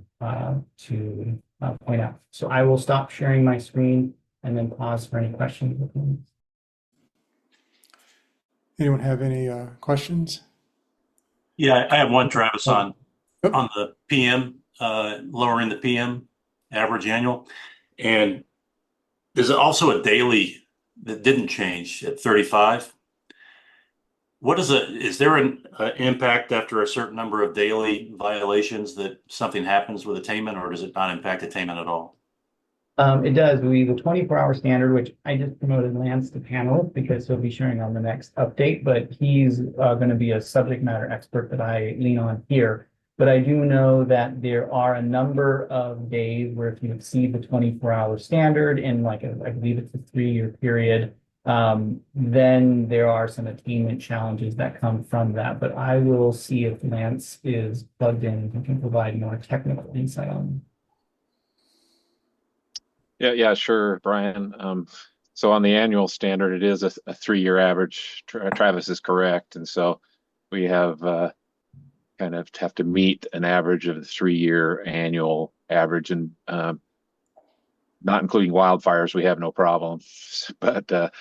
Speaker 7: to point out. So I will stop sharing my screen and then pause for any questions.
Speaker 1: Anyone have any questions?
Speaker 9: Yeah, I have one, Travis, on the PM, lowering the PM average annual. And there's also a daily that didn't change at 35. Is there an impact after a certain number of daily violations that something happens with attainment, or does it not impact attainment at all?
Speaker 7: It does. We the 24-hour standard, which I just promoted Lance to panel because he'll be sharing on the next update, but he's going to be a subject matter expert that I lean on here. But I do know that there are a number of days where if you exceed the 24-hour standard in I believe it's a 3-year period, then there are some attainment challenges that come from that. But I will see if Lance is plugged in and can provide more technical insight on.
Speaker 10: Yeah, sure, Brian. So on the annual standard, it is a 3-year average. Travis is correct. And so we have kind of have to meet an average of the 3-year annual average, and not including wildfires, we have no problem. But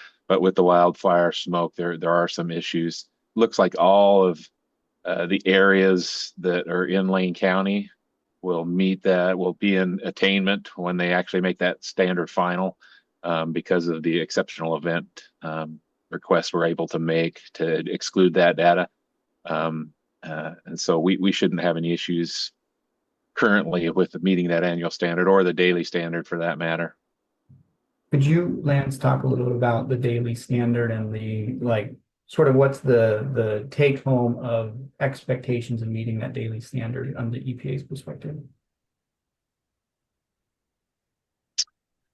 Speaker 10: with the wildfire smoke, there are some issues. Looks like all of the areas that are in Lane County will meet that, will be in attainment when they actually make that standard final, because of the exceptional event requests we're able to make to exclude that data. And so we shouldn't have any issues currently with meeting that annual standard or the daily standard for that matter.
Speaker 7: Could you, Lance, talk a little bit about the daily standard and the sort of what's the take home of expectations of meeting that daily standard on the EPA's perspective?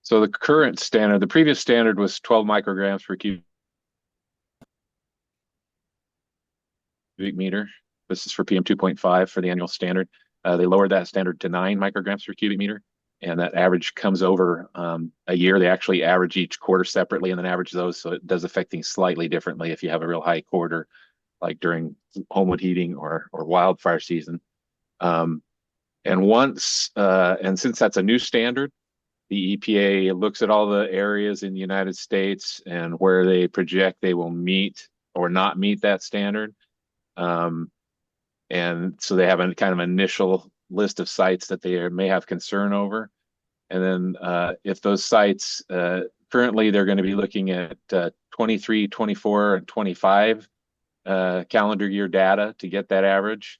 Speaker 10: So the current standard, the previous standard was 12 micrograms per cubic meter. This is for PM 2.5 for the annual standard. They lowered that standard to 9 micrograms per cubic meter, and that average comes over a year. They actually average each quarter separately and then average those, so it does affect things slightly differently if you have a real high quarter, like during homewood heating or wildfire season. And since that's a new standard, the EPA looks at all the areas in the United States and where they project they will meet or not meet that standard. And so they have a kind of initial list of sites that they may have concern over. And then if those sites, currently they're going to be looking at 23, 24, and 25 calendar year data to get that average.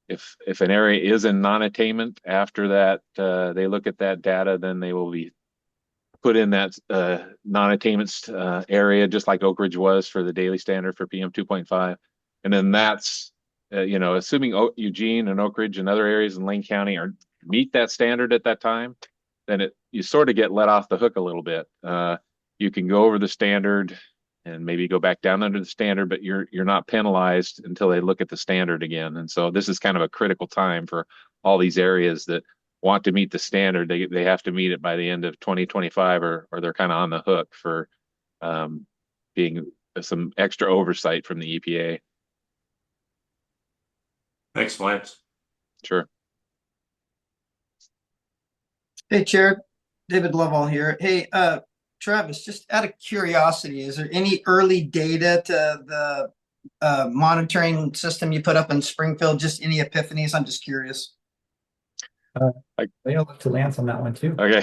Speaker 10: If an area is in non-attainment after that, they look at that data, then they will be put in that non-attainment area, just like Oak Ridge was for the daily standard for PM 2.5. And then that's, assuming Eugene and Oak Ridge and other areas in Lane County meet that standard at that time, then you sort of get let off the hook a little bit. You can go over the standard and maybe go back down under the standard, but you're not penalized until they look at the standard again. And so this is kind of a critical time for all these areas that want to meet the standard. They have to meet it by the end of 2025, or they're kind of on the hook for being some extra oversight from the EPA.
Speaker 9: Thanks, Lance.
Speaker 10: Sure.
Speaker 3: Hey, Chair, David Lovell here. Hey, Travis, just out of curiosity, is there any early data to the monitoring system you put up in Springfield? Just any epiphanies? I'm just curious.
Speaker 7: They'll look to Lance on that one too.
Speaker 10: Okay.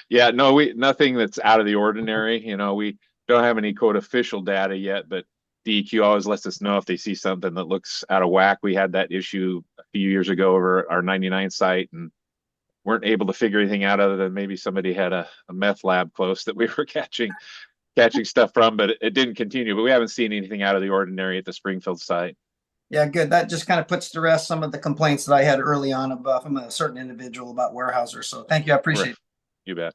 Speaker 10: Yeah, no, nothing that's out of the ordinary. We don't have any code official data yet, but DEQ always lets us know if they see something that looks out of whack. We had that issue a few years ago over our 99 site and weren't able to figure anything out other than maybe somebody had a meth lab close that we were catching stuff from, but it didn't continue. But we haven't seen anything out of the ordinary at the Springfield site.
Speaker 3: Yeah, good. That just kind of puts to rest some of the complaints that I had early on about from a certain individual about Weyerhaeuser. So thank you. I appreciate it.
Speaker 10: You bet.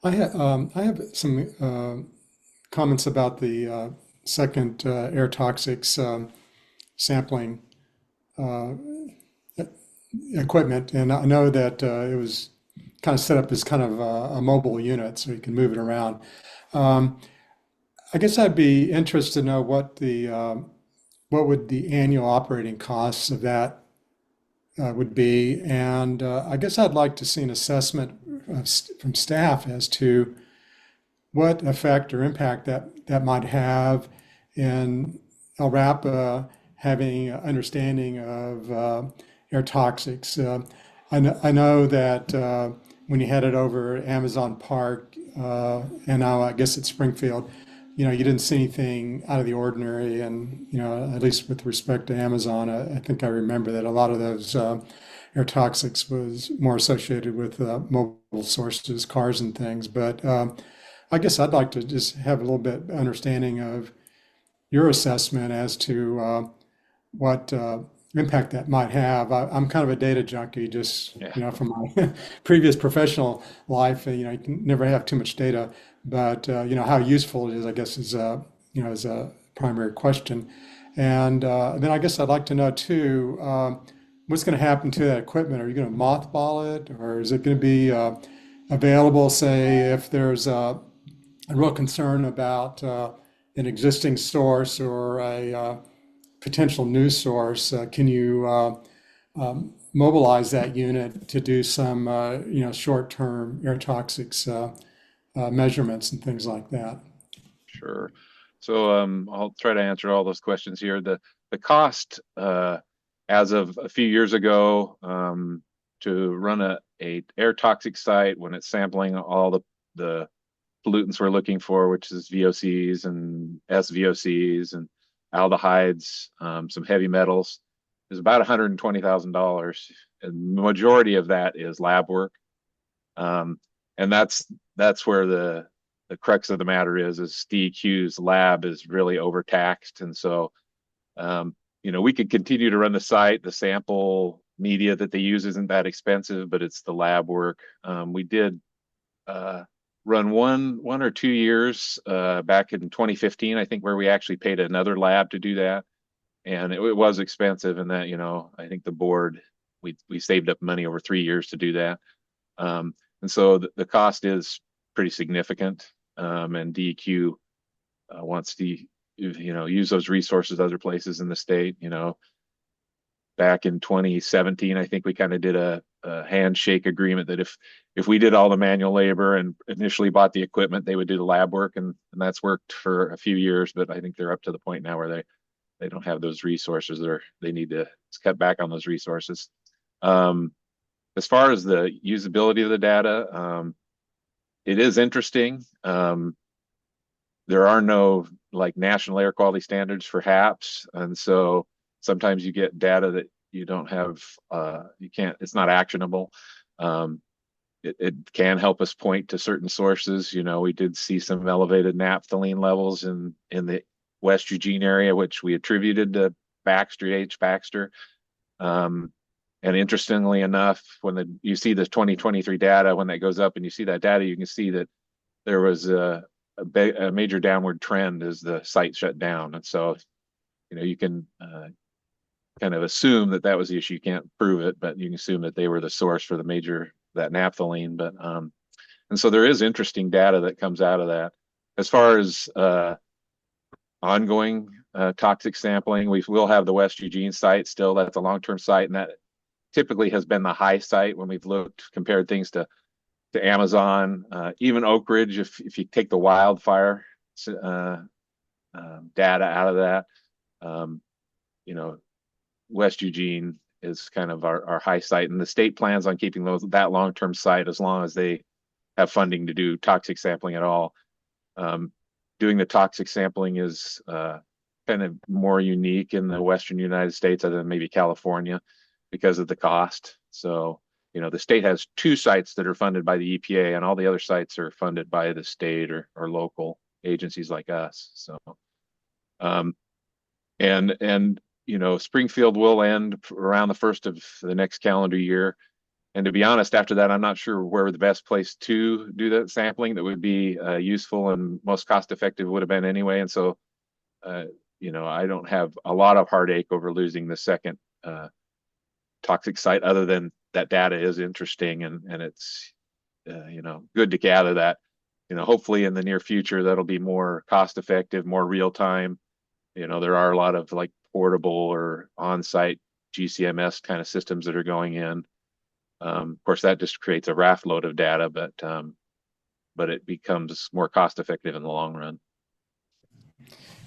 Speaker 1: I have some comments about the second air toxics sampling equipment, and I know that it was kind of set up as kind of a mobile unit, so you can move it around. I guess I'd be interested to know what would the annual operating costs of that would be, and I guess I'd like to see an assessment from staff as to what effect or impact that might have in LRAPA having understanding of air toxics. I know that when you headed over Amazon Park, and now I guess it's Springfield, you didn't see anything out of the ordinary, and at least with respect to Amazon, I think I remember that a lot of those air toxics was more associated with mobile sources, cars and things. But I guess I'd like to just have a little bit understanding of your assessment as to what impact that might have. I'm kind of a data junkie, just from my previous professional life. You can never have too much data, but how useful it is, I guess, is is a primary question. And then I guess I'd like to know too, what's going to happen to that equipment? Are you going to mothball it, or is it going to be available, say, if there's a real concern about an existing source or a potential new source? Can you mobilize that unit to do some short-term air toxics measurements and things like that?
Speaker 10: Sure. So I'll try to answer all those questions here. The cost as of a few years ago to run a air toxic site when it's sampling all the pollutants we're looking for, which is VOCs and SVOCs and aldehydes, some heavy metals, is about $120,000. And the majority of that is lab work. And that's where the crux of the matter is DEQ's lab is really overtaxed. And so, we could continue to run the site. The sample media that they use isn't that expensive, but it's the lab work. We did run one or 2 years back in 2015, I think, where we actually paid another lab to do that. And it was expensive, and that, I think the board, we saved up money over 3 years to do that. And so the cost is pretty significant. And DEQ wants to, use those resources other places in the state. Back in 2017, I think we kind of did a handshake agreement that if we did all the manual labor and initially bought the equipment, they would do the lab work, and that's worked for a few years. But I think they're up to the point now where they don't have those resources, they need to cut back on those resources. As far as the usability of the data, it is interesting. There are no national air quality standards for HAPs, and so sometimes you get data that you don't have, it's not actionable. It can help us point to certain sources. We did see some elevated naphthalene levels in the West Eugene area, which we attributed to Baxter. And interestingly enough, when you see the 2023 data, when that goes up and you see that data, you can see that there was a major downward trend as the site shut down. And so, you can kind of assume that was the issue. You can't prove it, but you can assume that they were the source for that naphthalene. But and And so there is interesting data that comes out of that. As far as ongoing toxic sampling, we will have the West Eugene site still. That's a long-term site, and that typically has been the high site when we've compared things to Amazon, even Oak Ridge. If you take the wildfire data out of that, West Eugene is kind of our high site, and the state plans on keeping that long-term site as long as they have funding to do toxic sampling at all. Doing the toxic sampling is kind of more unique in the Western United States other than maybe California because of the cost. So, the state has 2 sites that are funded by the EPA, and all the other sites are funded by the state or local agencies like us. So, and Springfield will end around the first of the next calendar year. And to be honest, after that, I'm not sure where the best place to do that sampling that would be useful and most cost effective would have been anyway. And so, I don't have a lot of heartache over losing the second toxic site, other than that data is interesting and it's, good to gather that. Hopefully in the near future, that'll be more cost effective, more real time. There are a lot of like portable or on-site GCMS kind of systems that are going in. Of course, that just creates a raft load of data, but it becomes more cost effective in the long run.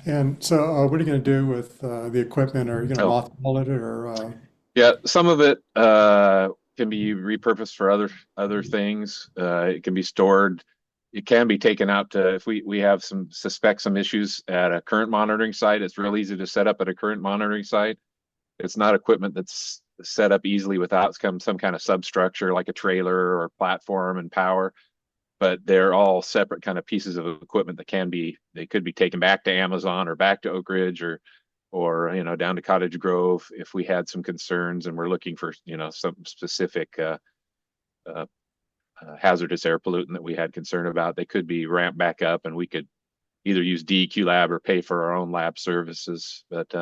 Speaker 1: And so what are you going to do with the equipment? Are you going to mothball it or?
Speaker 10: Yeah, some of it can be repurposed for other things. It can be stored. It can be taken out to, if we have suspect some issues at a current monitoring site, it's real easy to set up at a current monitoring site. It's not equipment that's set up easily without some kind of substructure like a trailer or platform and power, but they're all separate kind of pieces of equipment that they could be taken back to Amazon or back to Oak Ridge or down to Cottage Grove if we had some concerns and we're looking for some specific hazardous air pollutant that we had concern about. They could be ramped back up, and we could either use DEQ lab or pay for our own lab services, but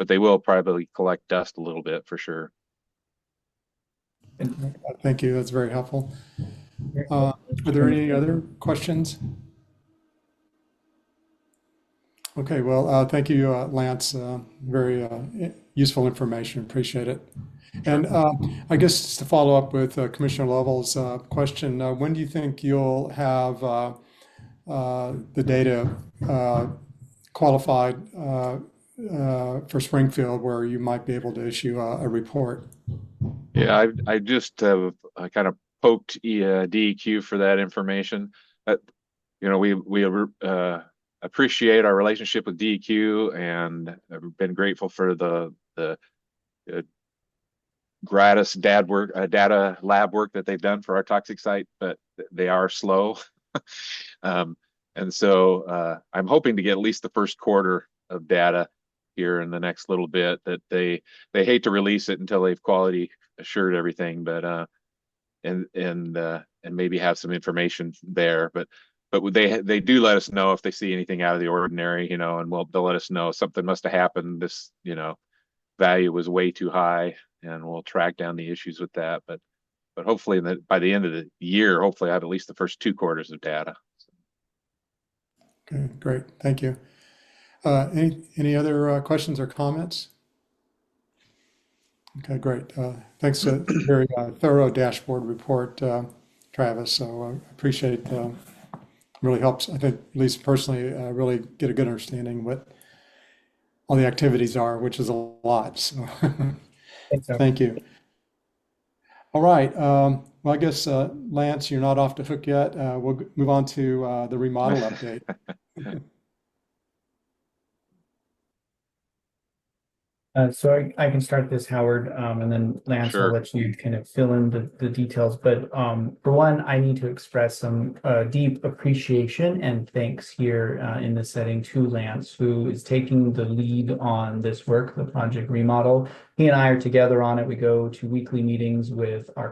Speaker 10: they will probably collect dust a little bit for sure.
Speaker 1: Thank you. That's very helpful. Are there any other questions? Okay, well, thank you, Lance. Very useful information. Appreciate it. And I guess just to follow up with Commissioner Lovell's question, when do you think you'll have the data qualified for Springfield where you might be able to issue a report?
Speaker 10: Yeah, I just kind of poked DEQ for that information. We appreciate our relationship with DEQ and have been grateful for the gratis data lab work that they've done for our toxic site, but they are slow. And so I'm hoping to get at least the first quarter of data here in the next little bit. That they hate to release it until they've quality assured everything, but and maybe have some information there. But they do let us know if they see anything out of the ordinary, and they'll let us know something must have happened. This value was way too high, and we'll track down the issues with that. But hopefully by the end of the year, hopefully I have at least the first 2 quarters of data.
Speaker 1: Okay, great. Thank you. Any other questions or comments? Okay, great. Thanks for a very thorough dashboard report, Travis. So I appreciate really helps, I think, at least personally, really get a good understanding what all the activities are, which is a lot. So thank you. All right. Well, I guess, Lance, you're not off the hook yet. We'll move on to the remodel update.
Speaker 7: So I can start this, Howard, and then Lance,
Speaker 10: Sure.
Speaker 7: I'll let you kind of fill in the details. But for one, I need to express some deep appreciation and thanks here in this setting to Lance, who is taking the lead on this work, the project remodel. He and I are together on it. We go to weekly meetings with our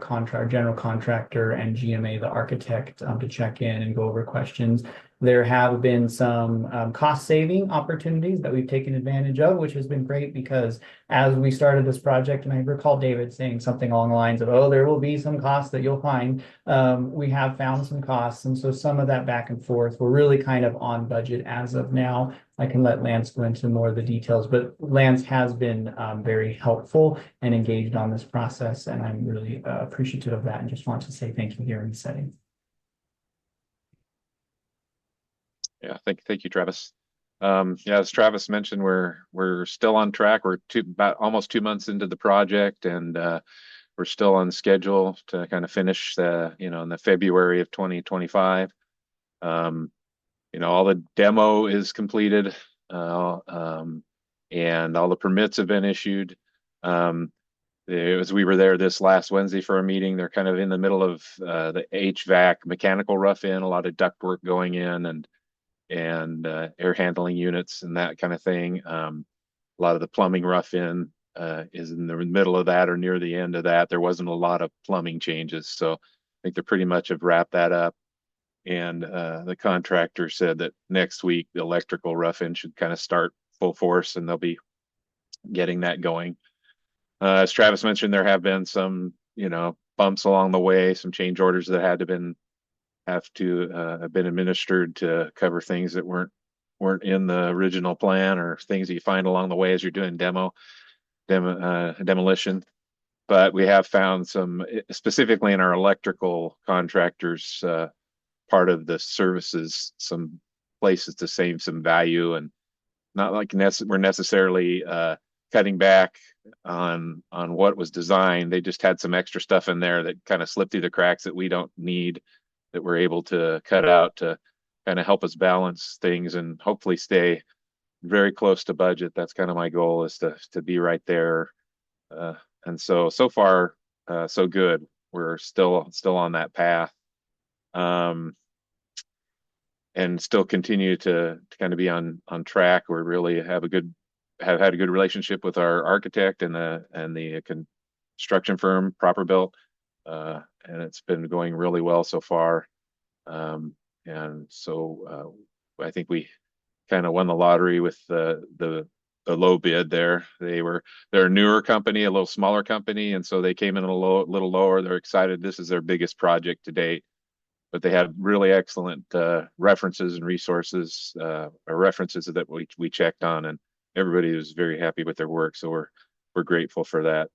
Speaker 7: general contractor and GMA, the architect, to check in and go over questions. There have been some cost saving opportunities that we've taken advantage of, which has been great because as we started this project, and I recall David saying something along the lines of, oh, there will be some costs that you'll find. We have found some costs. And so some of that back and forth, we're really kind of on budget as of now. I can let Lance go into more of the details, but Lance has been very helpful and engaged on this process. And I'm really appreciative of that and just want to say thank you here in the setting.
Speaker 10: Yeah, thank you, Travis. Yeah, as Travis mentioned, we're still on track. We're about almost 2 months into the project, and we're still on schedule to kind of finish in the February of 2025. All the demo is completed, and all the permits have been issued. As we were there this last Wednesday for a meeting, they're kind of in the middle of the HVAC mechanical rough in, a lot of duct work going in, and air handling units and that kind of thing. A lot of the plumbing rough in is in the middle of that or near the end of that. There wasn't a lot of plumbing changes, so I think they pretty much have wrapped that up. And the contractor said that next week the electrical rough in should kind of start full force, and they'll be getting that going. As Travis mentioned, there have been some bumps along the way, some change orders that have been administered to cover things that weren't in the original plan, or things that you find along the way as you're doing demolition. But we have found some, specifically in our electrical contractors part of the services, some places to save some value, and not like we're necessarily cutting back on what was designed. They just had some extra stuff in there that kind of slipped through the cracks that we don't need, that we're able to cut out to kind of help us balance things and hopefully stay very close to budget. That's kind of my goal, is to be right there. And so far, so good. We're still on that path. And still continue to kind of be on track. We really have had a good relationship with our architect and the construction firm, Proper Built, and it's been going really well so far. And so I think we kind of won the lottery with the low bid there. They're a newer company, a little smaller company, and so they came in a little lower. They're excited. This is their biggest project to date, but they had really excellent references and resources, or references that we checked on, and everybody was very happy with their work. So we're grateful for that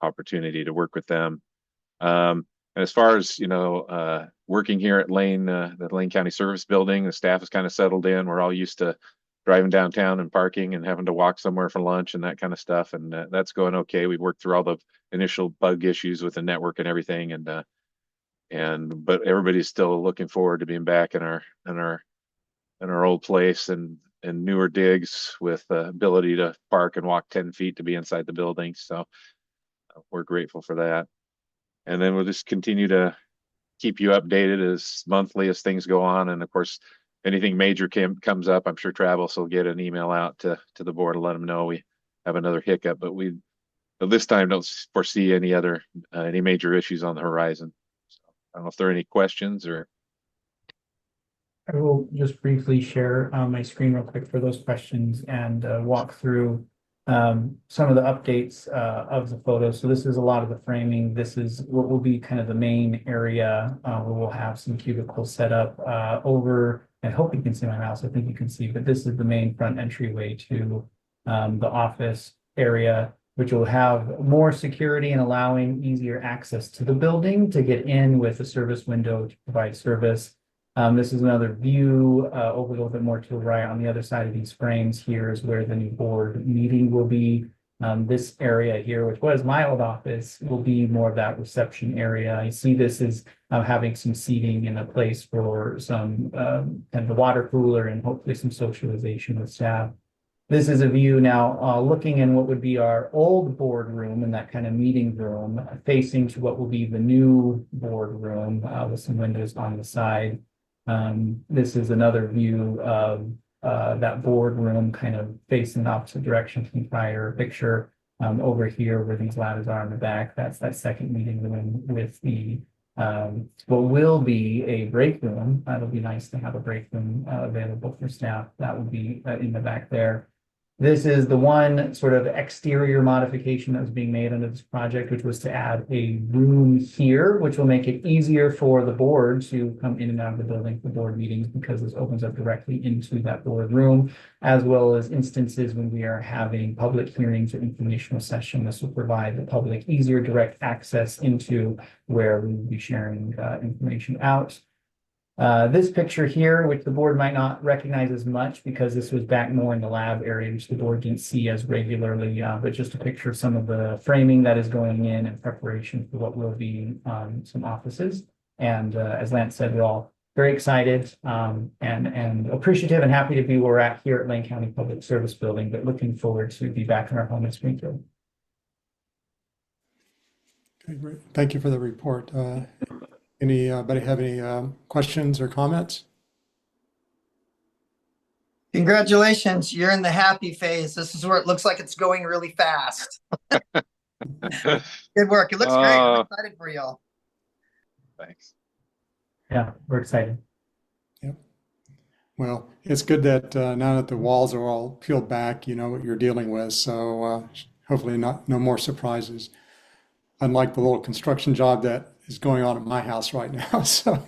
Speaker 10: opportunity to work with them. And as far as working here at the Lane County Service Building, the staff is kind of settled in. We're all used to driving downtown and parking and having to walk somewhere for lunch and that kind of stuff, and that's going okay. We've worked through all the initial bug issues with the network and everything, but everybody's still looking forward to being back in our old place and newer digs with the ability to park and walk 10 feet to be inside the building. So we're grateful for that. And then we'll just continue to keep you updated as monthly as things go on. And of course, anything major comes up, I'm sure Travis will get an email out to the board to let them know we have another hiccup, but we at this time don't foresee any major issues on the horizon. I don't know if there are any questions or.
Speaker 7: I will just briefly share my screen real quick for those questions and walk through some of the updates of the photos. So this is a lot of the framing. This is what will be kind of the main area where we'll have some cubicles set up over. I hope you can see my mouse. I think you can see, but this is the main front entryway to the office area, which will have more security and allowing easier access to the building to get in with a service window to provide service. This is another view over a little bit more to the right. On the other side of these frames here is where the new board meeting will be. This area here, which was my old office, will be more of that reception area. I see this as having some seating and a place for some kind of a water cooler and hopefully some socialization with staff. This is a view now looking in what would be our old boardroom and that kind of meeting room, facing to what will be the new boardroom with some windows on the side. This is another view of that boardroom kind of facing the opposite direction from the prior picture. Over here where these ladders are in the back, that's that second meeting room with the What will be a break room. It'll be nice to have a break room available for staff. That will be in the back there. This is the one sort of exterior modification that was being made under this project, which was to add a room here, which will make it easier for the board to come in and out of the building for board meetings, because this opens up directly into that board room, as well as instances when we are having public hearings or informational session. This will provide the public easier direct access into where we will be sharing information out. This picture here, which the board might not recognize as much because this was back more in the lab area, which the board didn't see as regularly, but just a picture of some of the framing that is going in preparation for what will be some offices. And as Lance said, we're all very excited and appreciative and happy to be where we're at here at Lane County Public Service Building, but looking forward to be back in our home in Springfield.
Speaker 1: Okay, great. Thank you for the report. Anybody have any questions or comments?
Speaker 3: Congratulations, you're in the happy phase. This is where it looks like it's going really fast. Good work. It looks great. I'm excited for y'all.
Speaker 10: Thanks.
Speaker 7: Yeah, we're excited.
Speaker 1: Yep. Well, it's good that now that the walls are all peeled back, you know what you're dealing with. So hopefully no more surprises. Unlike the little construction job that is going on at my house right now. So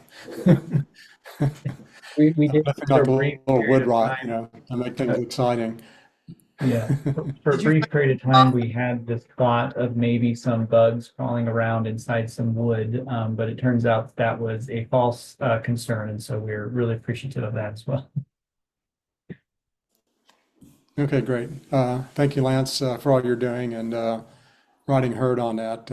Speaker 7: we did
Speaker 1: nothing
Speaker 7: for
Speaker 1: like
Speaker 7: a
Speaker 1: a
Speaker 7: brief
Speaker 1: little
Speaker 7: period
Speaker 1: wood
Speaker 7: of
Speaker 1: rot,
Speaker 7: time.
Speaker 1: you know, to make things exciting.
Speaker 7: Yeah, for a brief period of time, we had this thought of maybe some bugs crawling around inside some wood, but it turns out that was a false concern, and so we're really appreciative of that as well.
Speaker 1: Okay, great. Thank you, Lance, for all you're doing and riding herd on that.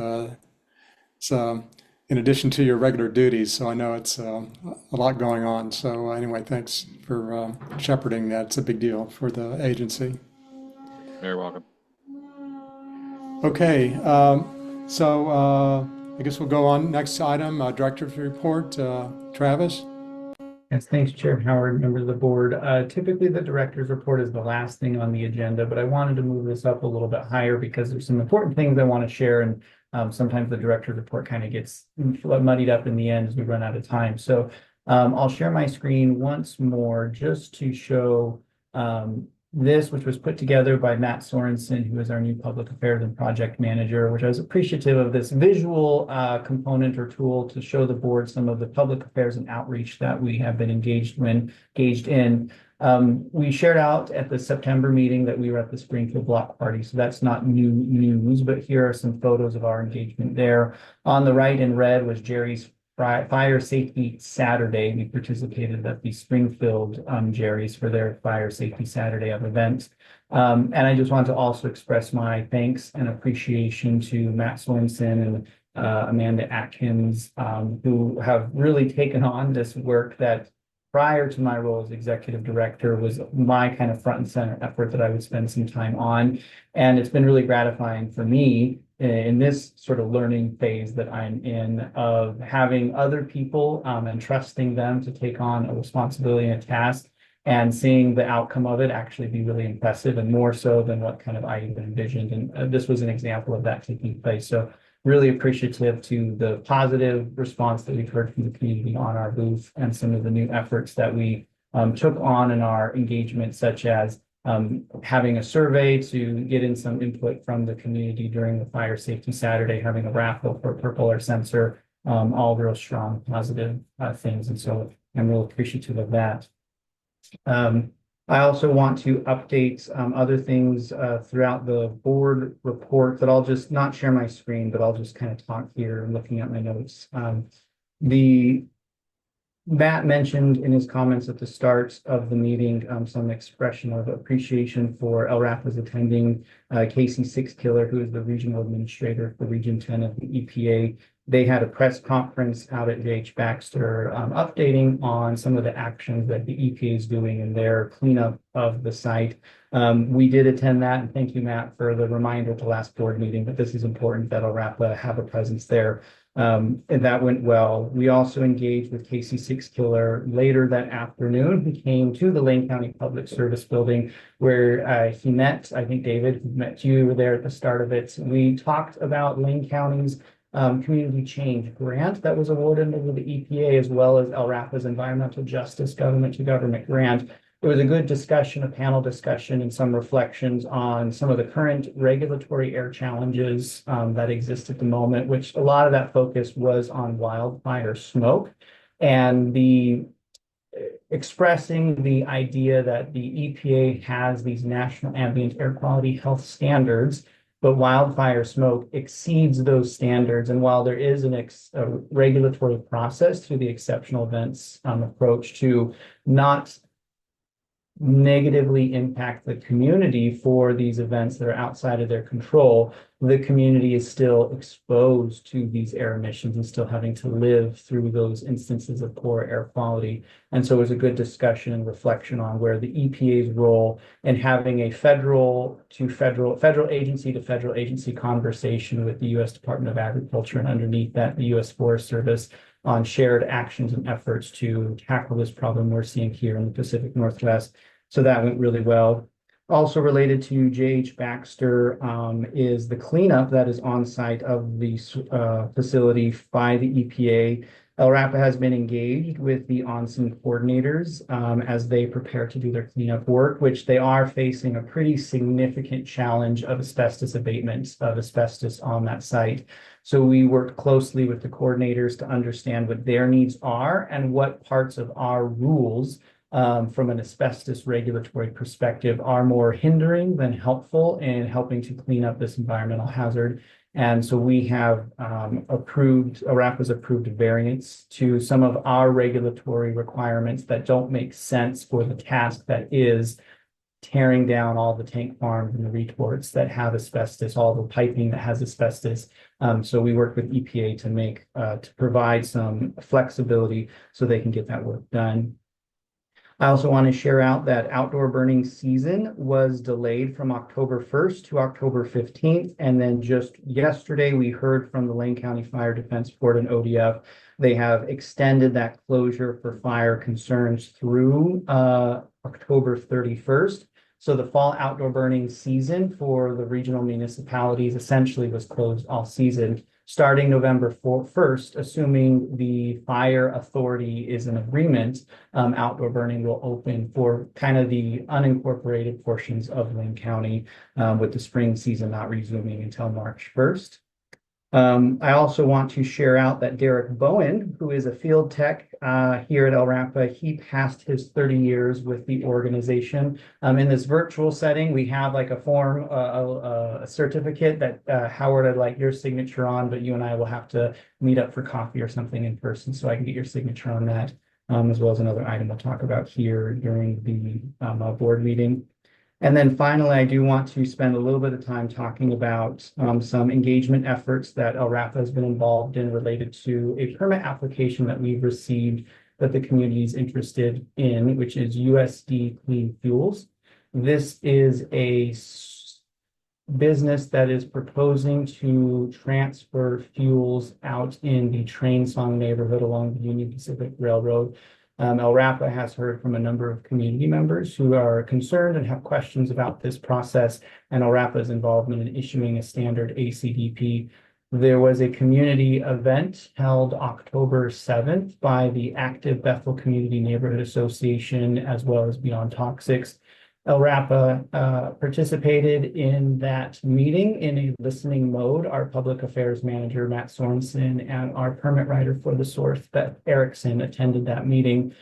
Speaker 1: So in addition to your regular duties, so I know it's a lot going on. So anyway, thanks for shepherding that. It's a big deal for the agency.
Speaker 10: Very welcome.
Speaker 1: Okay, so I guess we'll go on. Next item, Director's Report. Travis?
Speaker 7: Yes, thanks, Chair Howard, members of the board. Typically, the director's report is the last thing on the agenda, but I wanted to move this up a little bit higher because there's some important things I want to share, and sometimes the director's report kind of gets muddied up in the end as we run out of time. So I'll share my screen once more just to show this, which was put together by Matt Sorensen, who is our new public affairs and project manager, which I was appreciative of this visual component or tool to show the board some of the public affairs and outreach that we have been engaged in. We shared out at the September meeting that we were at the Springfield Block Party, so that's not new news, but here are some photos of our engagement there. On the right in red was Jerry's Fire Safety Saturday. We participated at the Springfield Jerry's for their Fire Safety Saturday event. And I just want to also express my thanks and appreciation to Matt Sorensen and Amanda Atkins, who have really taken on this work that prior to my role as executive director was my kind of front and center effort that I would spend some time on. And it's been really gratifying for me in this sort of learning phase that I'm in of having other people and trusting them to take on a responsibility and a task and seeing the outcome of it actually be really impressive and more so than what kind of I even envisioned. And this was an example of that taking place. So really appreciative to the positive response that we've heard from the community on our booth and some of the new efforts that we took on in our engagement, such as having a survey to get in some input from the community during the Fire Safety Saturday, having a raffle for a purple air sensor, all real strong positive things. And so I'm real appreciative of that. I also want to update other things throughout the board report that I'll just not share my screen, but I'll just kind of talk here looking at my notes. Matt mentioned in his comments at the start of the meeting some expression of appreciation for LRAPA's attending Casey Sixkiller, who is the regional administrator for Region 10 of the EPA. They had a press conference out at JH Baxter updating on some of the actions that the EPA is doing in their cleanup of the site. We did attend that, and thank you, Matt, for the reminder at the last board meeting that this is important that LRAPA have a presence there. And that went well. We also engaged with Casey Sixkiller later that afternoon. He came to the Lane County Public Service Building where he met, I think, David, who met you there at the start of it. We talked about Lane County's community change grant that was awarded over the EPA, as well as LRAPA's environmental justice government to government grant. It was a good discussion, a panel discussion, and some reflections on some of the current regulatory air challenges that exist at the moment, which a lot of that focus was on wildfire smoke and the expressing the idea that the EPA has these national ambient air quality health standards, but wildfire smoke exceeds those standards. And while there is a regulatory process through the exceptional events approach to not negatively impact the community for these events that are outside of their control, the community is still exposed to these air emissions and still having to live through those instances of poor air quality. And so it was a good discussion and reflection on where the EPA's role in having a federal agency to federal agency conversation with the U.S. Department of Agriculture, and underneath that, the U.S. Forest Service, on shared actions and efforts to tackle this problem we're seeing here in the Pacific Northwest. So that went really well. Also related to J.H. Baxter is the cleanup that is on site of the facility by the EPA. LRAPA has been engaged with the on-scene coordinators as they prepare to do their cleanup work, which they are facing a pretty significant challenge of asbestos abatement of asbestos on that site. So we worked closely with the coordinators to understand what their needs are and what parts of our rules from an asbestos regulatory perspective are more hindering than helpful in helping to clean up this environmental hazard. And so we have LRAPA's approved a variance to some of our regulatory requirements that don't make sense for the task that is tearing down all the tank farms and the retorts that have asbestos, all the piping that has asbestos. So we work with EPA to provide some flexibility so they can get that work done. I also want to share out that outdoor burning season was delayed from October 1st to October 15th. And then just yesterday, we heard from the Lane County Fire Defense Board and ODF. They have extended that closure for fire concerns through October 31st. So the fall outdoor burning season for the regional municipalities essentially was closed all season. Starting November 1st, assuming the fire authority is in agreement, outdoor burning will open for kind of the unincorporated portions of Lane County, with the spring season not resuming until March 1st. I also want to share out that Derek Bowen, who is a field tech here at LRAPA, he passed his 30 years with the organization. In this virtual setting, we have like a form, a certificate that Howard, I'd like your signature on, but you and I will have to meet up for coffee or something in person so I can get your signature on that, as well as another item we'll talk about here during the board meeting. And then finally, I do want to spend a little bit of time talking about some engagement efforts that LRAPA has been involved in related to a permit application that we've received that the community is interested in, which is USD Clean Fuels. This is a business that is proposing to transfer fuels out in the Train Song neighborhood along the Union Pacific Railroad. LRAPA has heard from a number of community members who are concerned and have questions about this process and LRAPA's involvement in issuing a standard ACDP. There was a community event held October 7th by the Active Bethel Community Neighborhood Association, as well as Beyond Toxics. LRAPA participated in that meeting in a listening mode. Our public affairs manager, Matt Sorensen, and our permit writer for the source, Beth Erickson, attended that meeting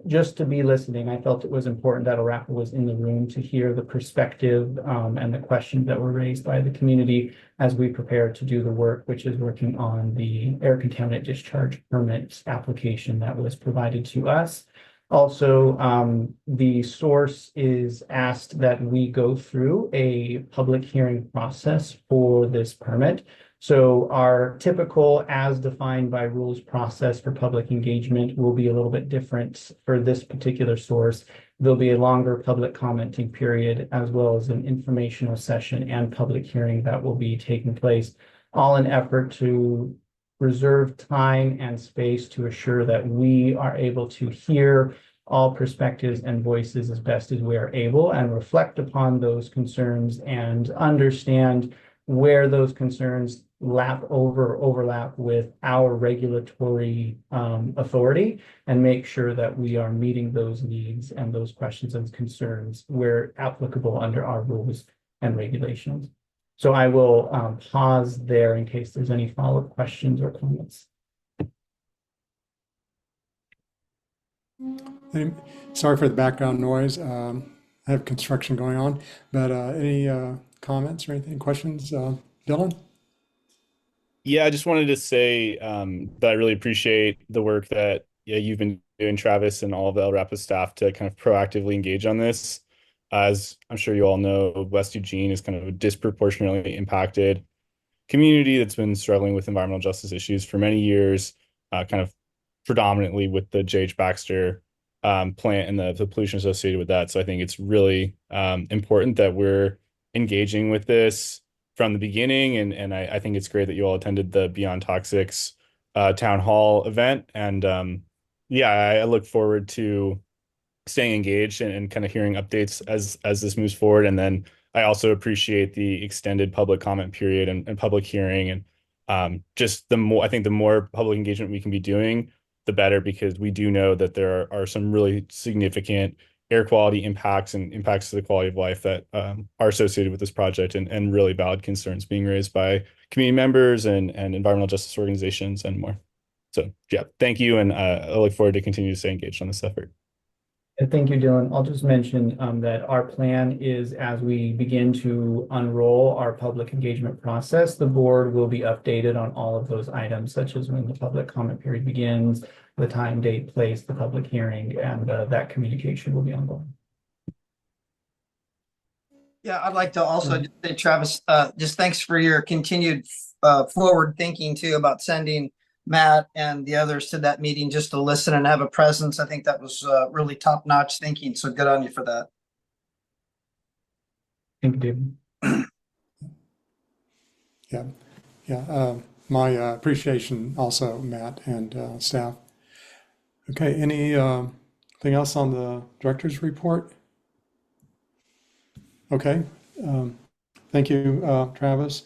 Speaker 7: just to be listening. I felt it was important that LRAPA was in the room to hear the perspective and the questions that were raised by the community as we prepare to do the work, which is working on the air contaminant discharge permit application that was provided to us. Also, the source is asked that we go through a public hearing process for this permit. So our typical as defined by rules process for public engagement will be a little bit different for this particular source. There'll be a longer public commenting period as well as an informational session and public hearing that will be taking place, all in effort to reserve time and space to assure that we are able to hear all perspectives and voices as best as we are able and reflect upon those concerns and understand where those concerns overlap with our regulatory authority and make sure that we are meeting those needs and those questions and concerns where applicable under our rules and regulations. So I will pause there in case there's any follow-up questions or comments.
Speaker 1: Sorry for the background noise. I have construction going on, but any comments or anything, questions? Dylan?
Speaker 11: Yeah, I just wanted to say that I really appreciate the work that you've been doing, Travis, and all of the LRAPA staff to kind of proactively engage on this. As I'm sure you all know, West Eugene is kind of a disproportionately impacted community that's been struggling with environmental justice issues for many years, kind of predominantly with the J.H. Baxter plant and the pollution associated with that. So I think it's really important that we're engaging with this from the beginning. And I think it's great that you all attended the Beyond Toxics town hall event. And yeah, I look forward to staying engaged and kind of hearing updates as this moves forward. And then I also appreciate the extended public comment period and public hearing. And just I think the more public engagement we can be doing, the better, because we do know that there are some really significant air quality impacts and impacts to the quality of life that are associated with this project, and really valid concerns being raised by community members and environmental justice organizations and more. So yeah, thank you. And I look forward to continue to stay engaged on this effort.
Speaker 7: And thank you, Dylan. I'll just mention that our plan is, as we begin to unroll our public engagement process, the board will be updated on all of those items, such as when the public comment period begins, the time, date, place, the public hearing, and that communication will be ongoing.
Speaker 3: Yeah, I'd like to also just say, Travis, just thanks for your continued forward thinking too about sending Matt and the others to that meeting just to listen and have a presence. I think that was really top-notch thinking. So good on you for that.
Speaker 7: Thank you, David.
Speaker 1: Yeah. My appreciation also, Matt and staff. Okay, anything else on the director's report? Okay, thank you, Travis.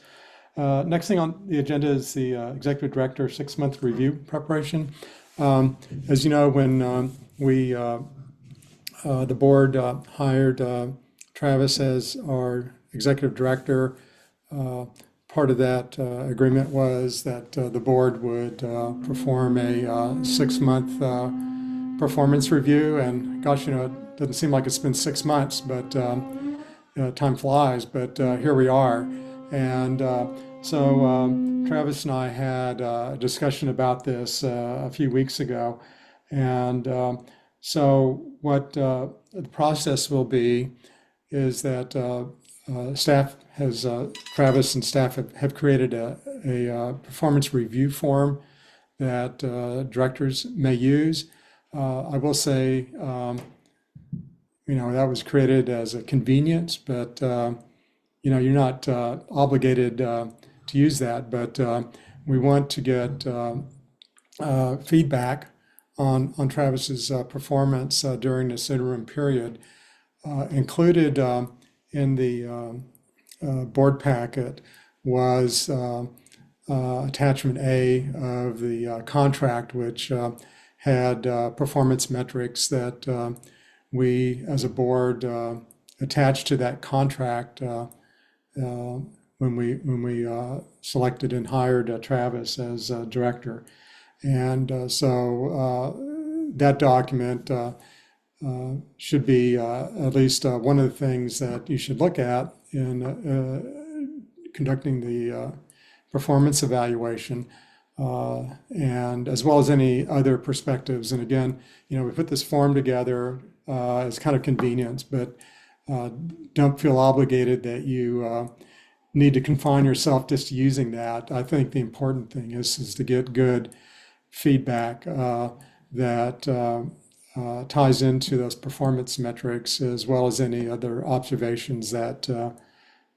Speaker 1: Next thing on the agenda is the executive director 6-month review preparation. As you know, when the board hired Travis as our executive director, part of that agreement was that the board would perform a 6-month performance review. And gosh, it doesn't seem like it's been 6 months, but time flies. But here we are. And so Travis and I had a discussion about this a few weeks ago. And so what the process will be is that Travis and staff have created a performance review form that directors may use. I will say, that was created as a convenience, but you're not obligated to use that. But we want to get feedback on Travis's performance during this interim period. Included in the board packet was attachment A of the contract, which had performance metrics that we as a board attached to that contract when we selected and hired Travis as director. And so that document should be at least one of the things that you should look at in conducting the performance evaluation, and as well as any other perspectives. And again, we put this form together as kind of convenience, but don't feel obligated that you need to confine yourself just to using that. I think the important thing is to get good feedback that ties into those performance metrics, as well as any other observations that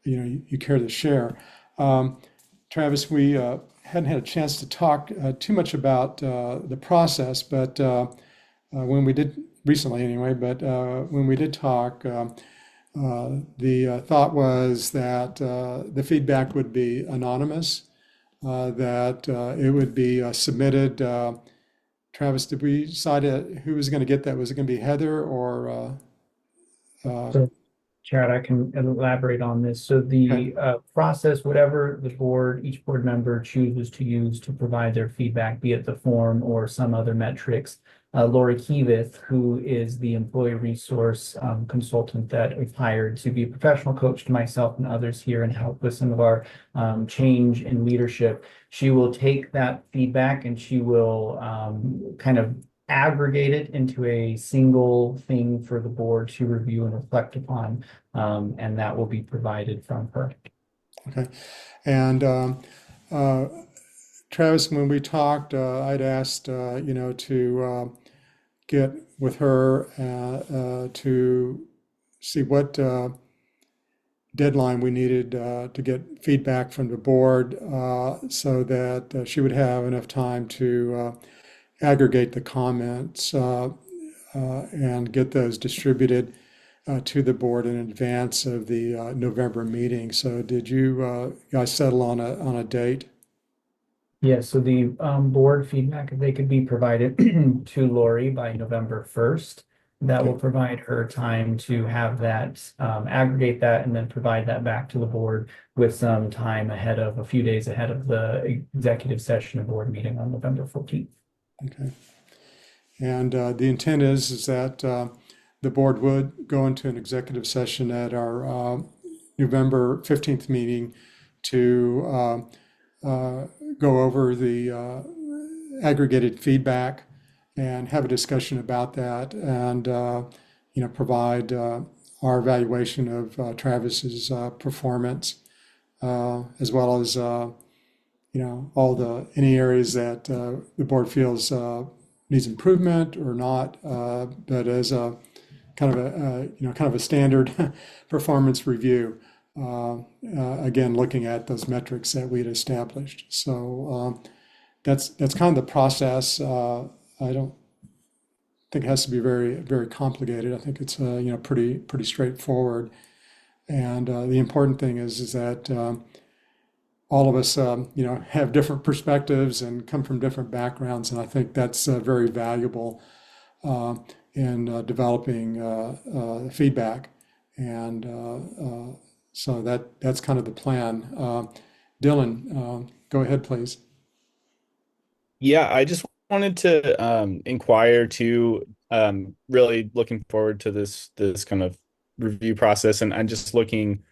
Speaker 1: you care to share. Travis, we hadn't had a chance to talk too much about the process, but when we did recently anyway, but when we did talk, the thought was that the feedback would be anonymous, that it would be submitted. Travis, did we decide who was going to get that? Was it going to be Heather or?
Speaker 7: So, Chad, I can elaborate on this. So
Speaker 1: Okay.
Speaker 7: the process, whatever the board, each board member chooses to use to provide their feedback, be it the form or some other metrics. Lori Kevith, who is the employee resource consultant that we've hired to be a professional coach to myself and others here and help with some of our change in leadership. She will take that feedback and she will kind of aggregate it into a single thing for the board to review and reflect upon. And that will be provided from her.
Speaker 1: Okay. And Travis, when we talked, I'd asked, to get with her to see what deadline we needed to get feedback from the board so that she would have enough time to aggregate the comments and get those distributed to the board in advance of the November meeting. So did you guys settle on a date?
Speaker 7: Yeah, so the board feedback, if they could be provided to Lori by November 1st. That will
Speaker 1: Okay.
Speaker 7: provide her time to have that, aggregate that, and then provide that back to the board with some time ahead of, a few days ahead of the executive session and board meeting on November 14th.
Speaker 1: Okay. And the intent is that the board would go into an executive session at our November 15th meeting to go over the aggregated feedback and have a discussion about that and provide our evaluation of Travis's performance as well as all the any areas that the board feels needs improvement or not, but as a kind of a standard performance review. Again, looking at those metrics that we'd established. So that's kind of the process. I don't think it has to be very very complicated. I think it's pretty straightforward. And the important thing is that all of us have different perspectives and come from different backgrounds, and I think that's very valuable in developing feedback. And so that's kind of the plan. Dylan, go ahead, please.
Speaker 11: Yeah, I just wanted to inquire too. Really looking forward to this kind of review process, and I'm just looking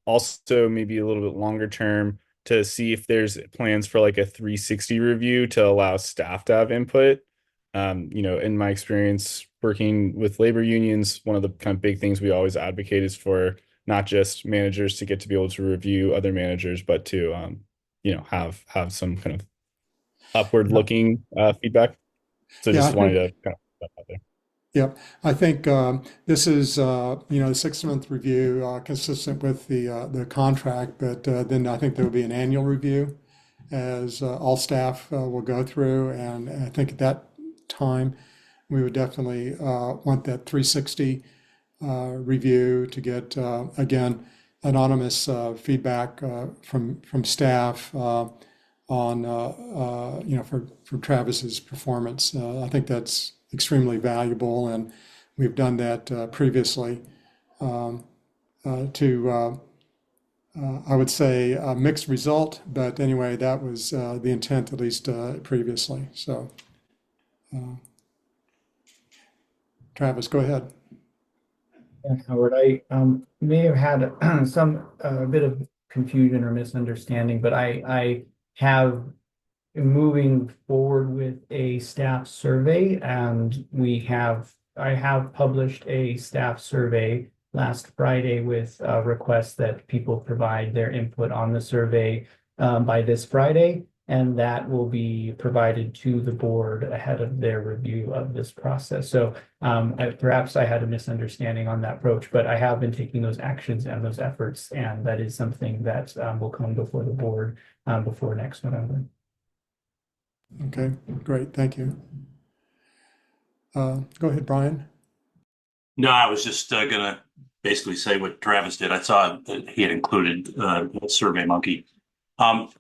Speaker 11: also maybe a little bit longer term to see if there's plans for like a 360 review to allow staff to have input. In my experience working with labor unions, one of the kind of big things we always advocate is for not just managers to get to be able to review other managers, but to have some kind of upward
Speaker 1: Yeah,
Speaker 11: looking feedback. So
Speaker 1: yeah, I
Speaker 11: just wanted
Speaker 1: think
Speaker 11: to kind of put that out there.
Speaker 1: yeah, I think this is the 6 month review consistent with the contract, but then I think there will be an annual review as all staff will go through, and I think at that time we would definitely want that 360 review to get again anonymous feedback from staff on for Travis's performance. I think that's extremely valuable, and we've done that previously to I would say a mixed result, but anyway, that was the intent at least previously. So, Travis, go ahead.
Speaker 7: Yeah, Howard, I may have had some bit of confusion or misunderstanding, but I have moving forward with a staff survey, and I have published a staff survey last Friday with requests that people provide their input on the survey by this Friday, and that will be provided to the board ahead of their review of this process. So perhaps I had a misunderstanding on that approach, but I have been taking those actions and those efforts, and that is something that will come before the board before next November.
Speaker 1: Okay, great, thank you. Go ahead, Brian.
Speaker 9: No, I was just gonna basically say what Travis did. I saw that he had included Survey Monkey. Um,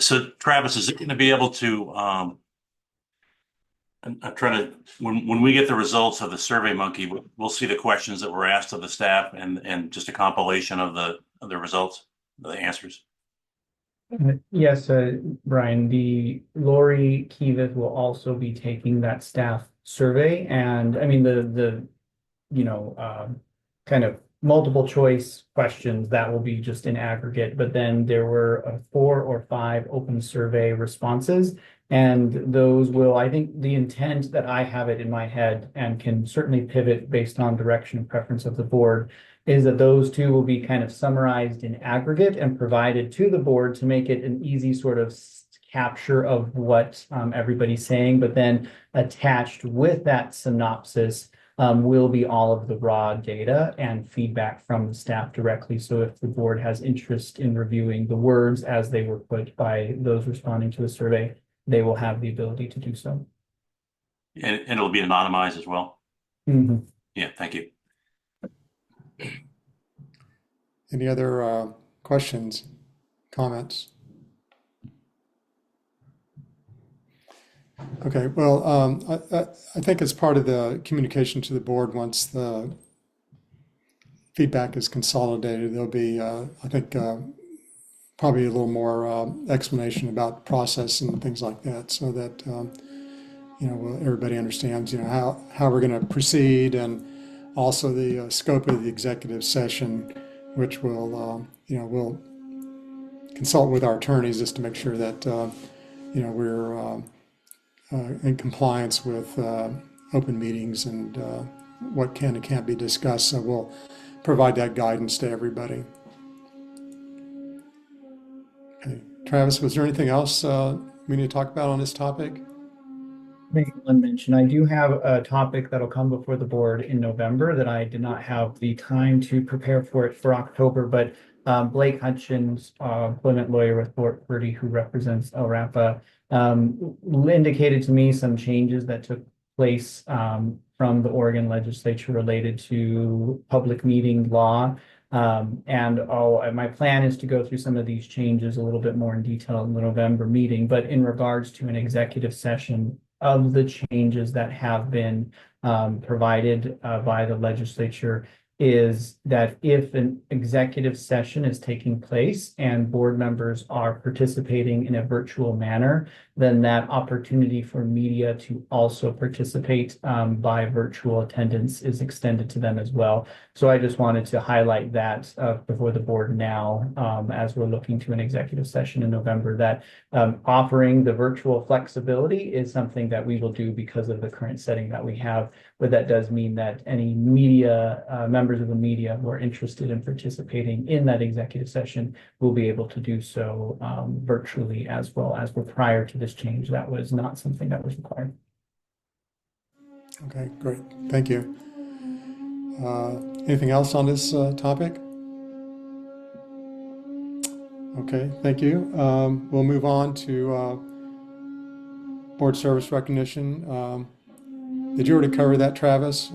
Speaker 9: So Travis, is it going to be able to, I'm trying to, when we get the results of the Survey Monkey, we'll see the questions that were asked of the staff and just a compilation of the results, the answers.
Speaker 7: Yes, Brian, the Lori Kivith will also be taking that staff survey, and I mean kind of multiple choice questions that will be just in aggregate, but then there were 4 or 5 open survey responses. And those will, I think the intent that I have it in my head and can certainly pivot based on direction and preference of the board is that those two will be kind of summarized in aggregate and provided to the board to make it an easy sort of capture of what everybody's saying, but then attached with that synopsis will be all of the raw data and feedback from the staff directly. So if the board has interest in reviewing the words as they were put by those responding to the survey, they will have the ability to do so.
Speaker 9: And it'll be anonymized as well.
Speaker 7: Mhm.
Speaker 9: Yeah, thank you.
Speaker 1: Any other questions, comments? Okay, well, I think as part of the communication to the board, once the feedback is consolidated, there'll be, I think, probably a little more explanation about the process and things like that, so that everybody understands, how we're going to proceed, and also the scope of the executive session, which will, we'll consult with our attorneys just to make sure that, we're in compliance with open meetings and what can and can't be discussed. So we'll provide that guidance to everybody. Okay. Travis, was there anything else we need to talk about on this topic?
Speaker 7: Make one mention. I do have a topic that'll come before the board in November that I did not have the time to prepare for it for October, but Blake Hutchins, employment lawyer with Fort Purdy, who represents LRAPA, indicated to me some changes that took place from the Oregon legislature related to public meeting law. My plan is to go through some of these changes a little bit more in detail in the November meeting, but in regards to an executive session of the changes that have been provided by the legislature is that if an executive session is taking place and board members are participating in a virtual manner, then that opportunity for media to also participate by virtual attendance is extended to them as well. So I just wanted to highlight that before the board now, as we're looking to an executive session in November, that offering the virtual flexibility is something that we will do because of the current setting that we have. But that does mean that any media, members of the media who are interested in participating in that executive session will be able to do so virtually as well. As we're prior to this change, that was not something that was required.
Speaker 1: Okay, great. Thank you. Anything else on this topic? Okay, thank you. We'll move on to board service recognition. Did you already cover that, Travis?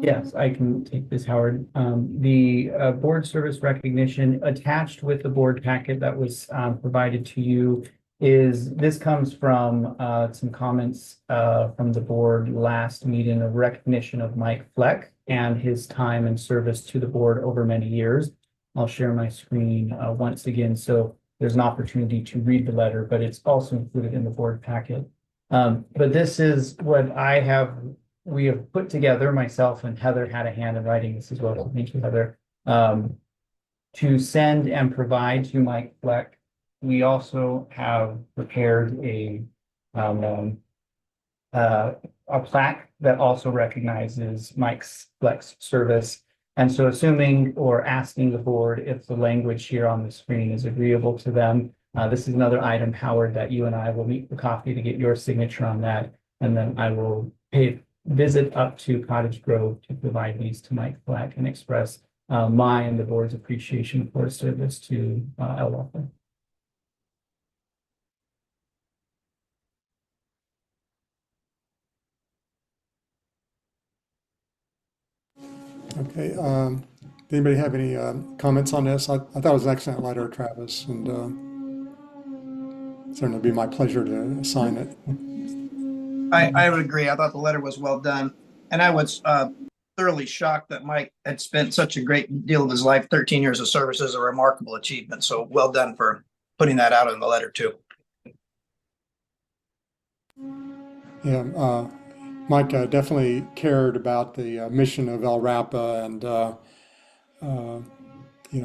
Speaker 7: Yes, I can take this, Howard. The board service recognition attached with the board packet that was provided to you this comes from some comments from the board last meeting of recognition of Mike Fleck and his time and service to the board over many years. I'll share my screen once again, so there's an opportunity to read the letter, but it's also included in the board packet. But this is what we have put together. Myself and Heather had a hand in writing this as well. So thank you, Heather. To send and provide to Mike Fleck. We also have prepared a plaque that also recognizes Mike Fleck's service. And so assuming or asking the board if the language here on the screen is agreeable to them, this is another item, Howard, that you and I will meet for coffee to get your signature on that. And then I will visit up to Cottage Grove to provide these to Mike Fleck and express my and the board's appreciation for his service to LRAPA.
Speaker 1: Okay. Did anybody have any comments on this? I thought it was an excellent letter, Travis, and certainly be my pleasure to sign it.
Speaker 3: I would agree. I thought the letter was well done. And I was thoroughly shocked that Mike had spent such a great deal of his life. 13 years of service is a remarkable achievement. So well done for putting that out in the letter too.
Speaker 1: Yeah, Mike definitely cared about the mission of LRAPA, and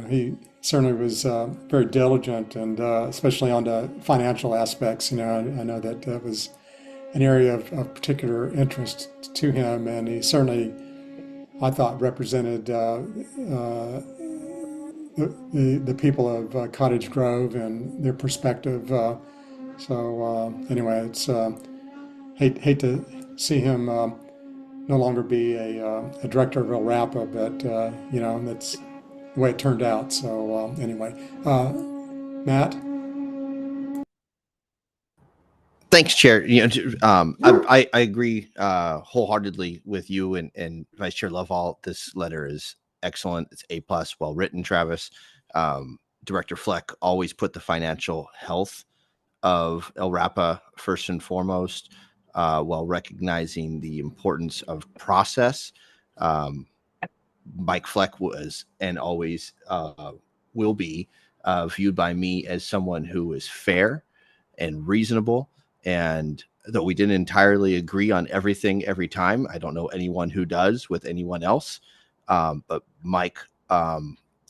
Speaker 1: he certainly was very diligent, and especially on the financial aspects. I know that was an area of particular interest to him, and he certainly, I thought, represented the people of Cottage Grove and their perspective. Anyway, it's hate to see him no longer be a director of LRAPA, but that's the way it turned out. So anyway, Matt.
Speaker 4: Thanks, Chair. I agree wholeheartedly with you and Vice Chair Lovall. This letter is excellent. It's A+, well written, Travis. Director Fleck always put the financial health of LRAPA first and foremost, while recognizing the importance of process. Mike Fleck was and always will be viewed by me as someone who is fair and reasonable. And though we didn't entirely agree on everything every time, I don't know anyone who does with anyone else. But Mike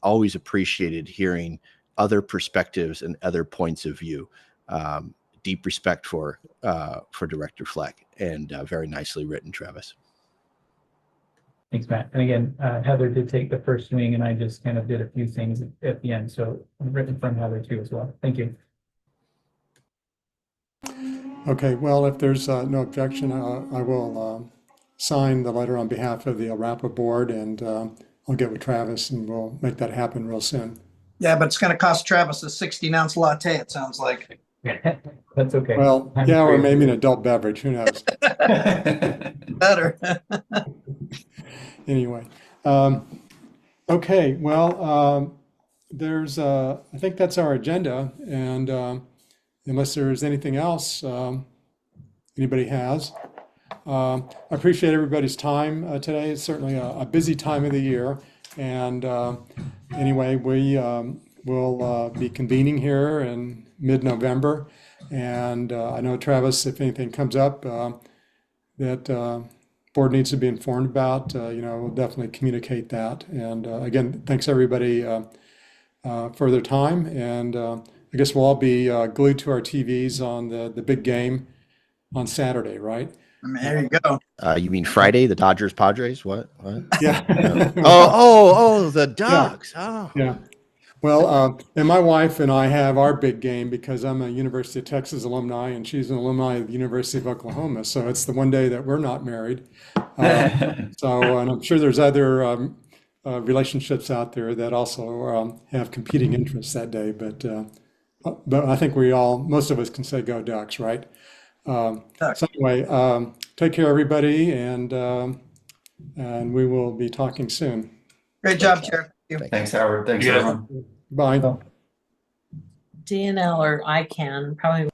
Speaker 4: always appreciated hearing other perspectives and other points of view. Deep respect for Director Fleck, and very nicely written, Travis.
Speaker 7: Thanks, Matt. And again, Heather did take the first swing, and I just kind of did a few things at the end. So I've written from Heather too as well. Thank you.
Speaker 1: Okay, well, if there's no objection, I will sign the letter on behalf of the LRAPA board, and I'll get with Travis, and we'll make that happen real soon.
Speaker 3: Yeah, but it's going to cost Travis a 16-ounce latte, it sounds like.
Speaker 7: That's okay.
Speaker 1: Well,
Speaker 7: I'm
Speaker 1: yeah, or
Speaker 7: free.
Speaker 1: maybe an adult beverage, who knows?
Speaker 3: Better.
Speaker 1: Anyway, okay, well, I think that's our agenda, and unless there's anything else anybody has. I appreciate everybody's time today. It's certainly a busy time of the year, and anyway, we will be convening here in mid-November, and I know, Travis, if anything comes up that board needs to be informed about, we'll definitely communicate that. And again, thanks everybody for their time, and I guess we'll all be glued to our TVs on the big game on Saturday, right?
Speaker 3: There you go.
Speaker 4: You mean Friday, the Dodgers Padres? What?
Speaker 1: Yeah.
Speaker 4: Oh, the Ducks.
Speaker 1: Yeah.
Speaker 4: Oh,
Speaker 1: Yeah. Well, and my wife and I have our big game because I'm a University of Texas alumni and she's an alumni of the University of Oklahoma. So it's the one day that we're not married. And I'm sure there's other relationships out there that also have competing interests that day. But I think most of us can say go Ducks, right? So anyway, take care, everybody, and we will be talking soon.
Speaker 3: Great job, Chair. Thank you.
Speaker 5: Thanks, Howard. Thanks,
Speaker 9: Yeah.
Speaker 5: everyone.
Speaker 1: Bye.
Speaker 12: DNL or ICANN probably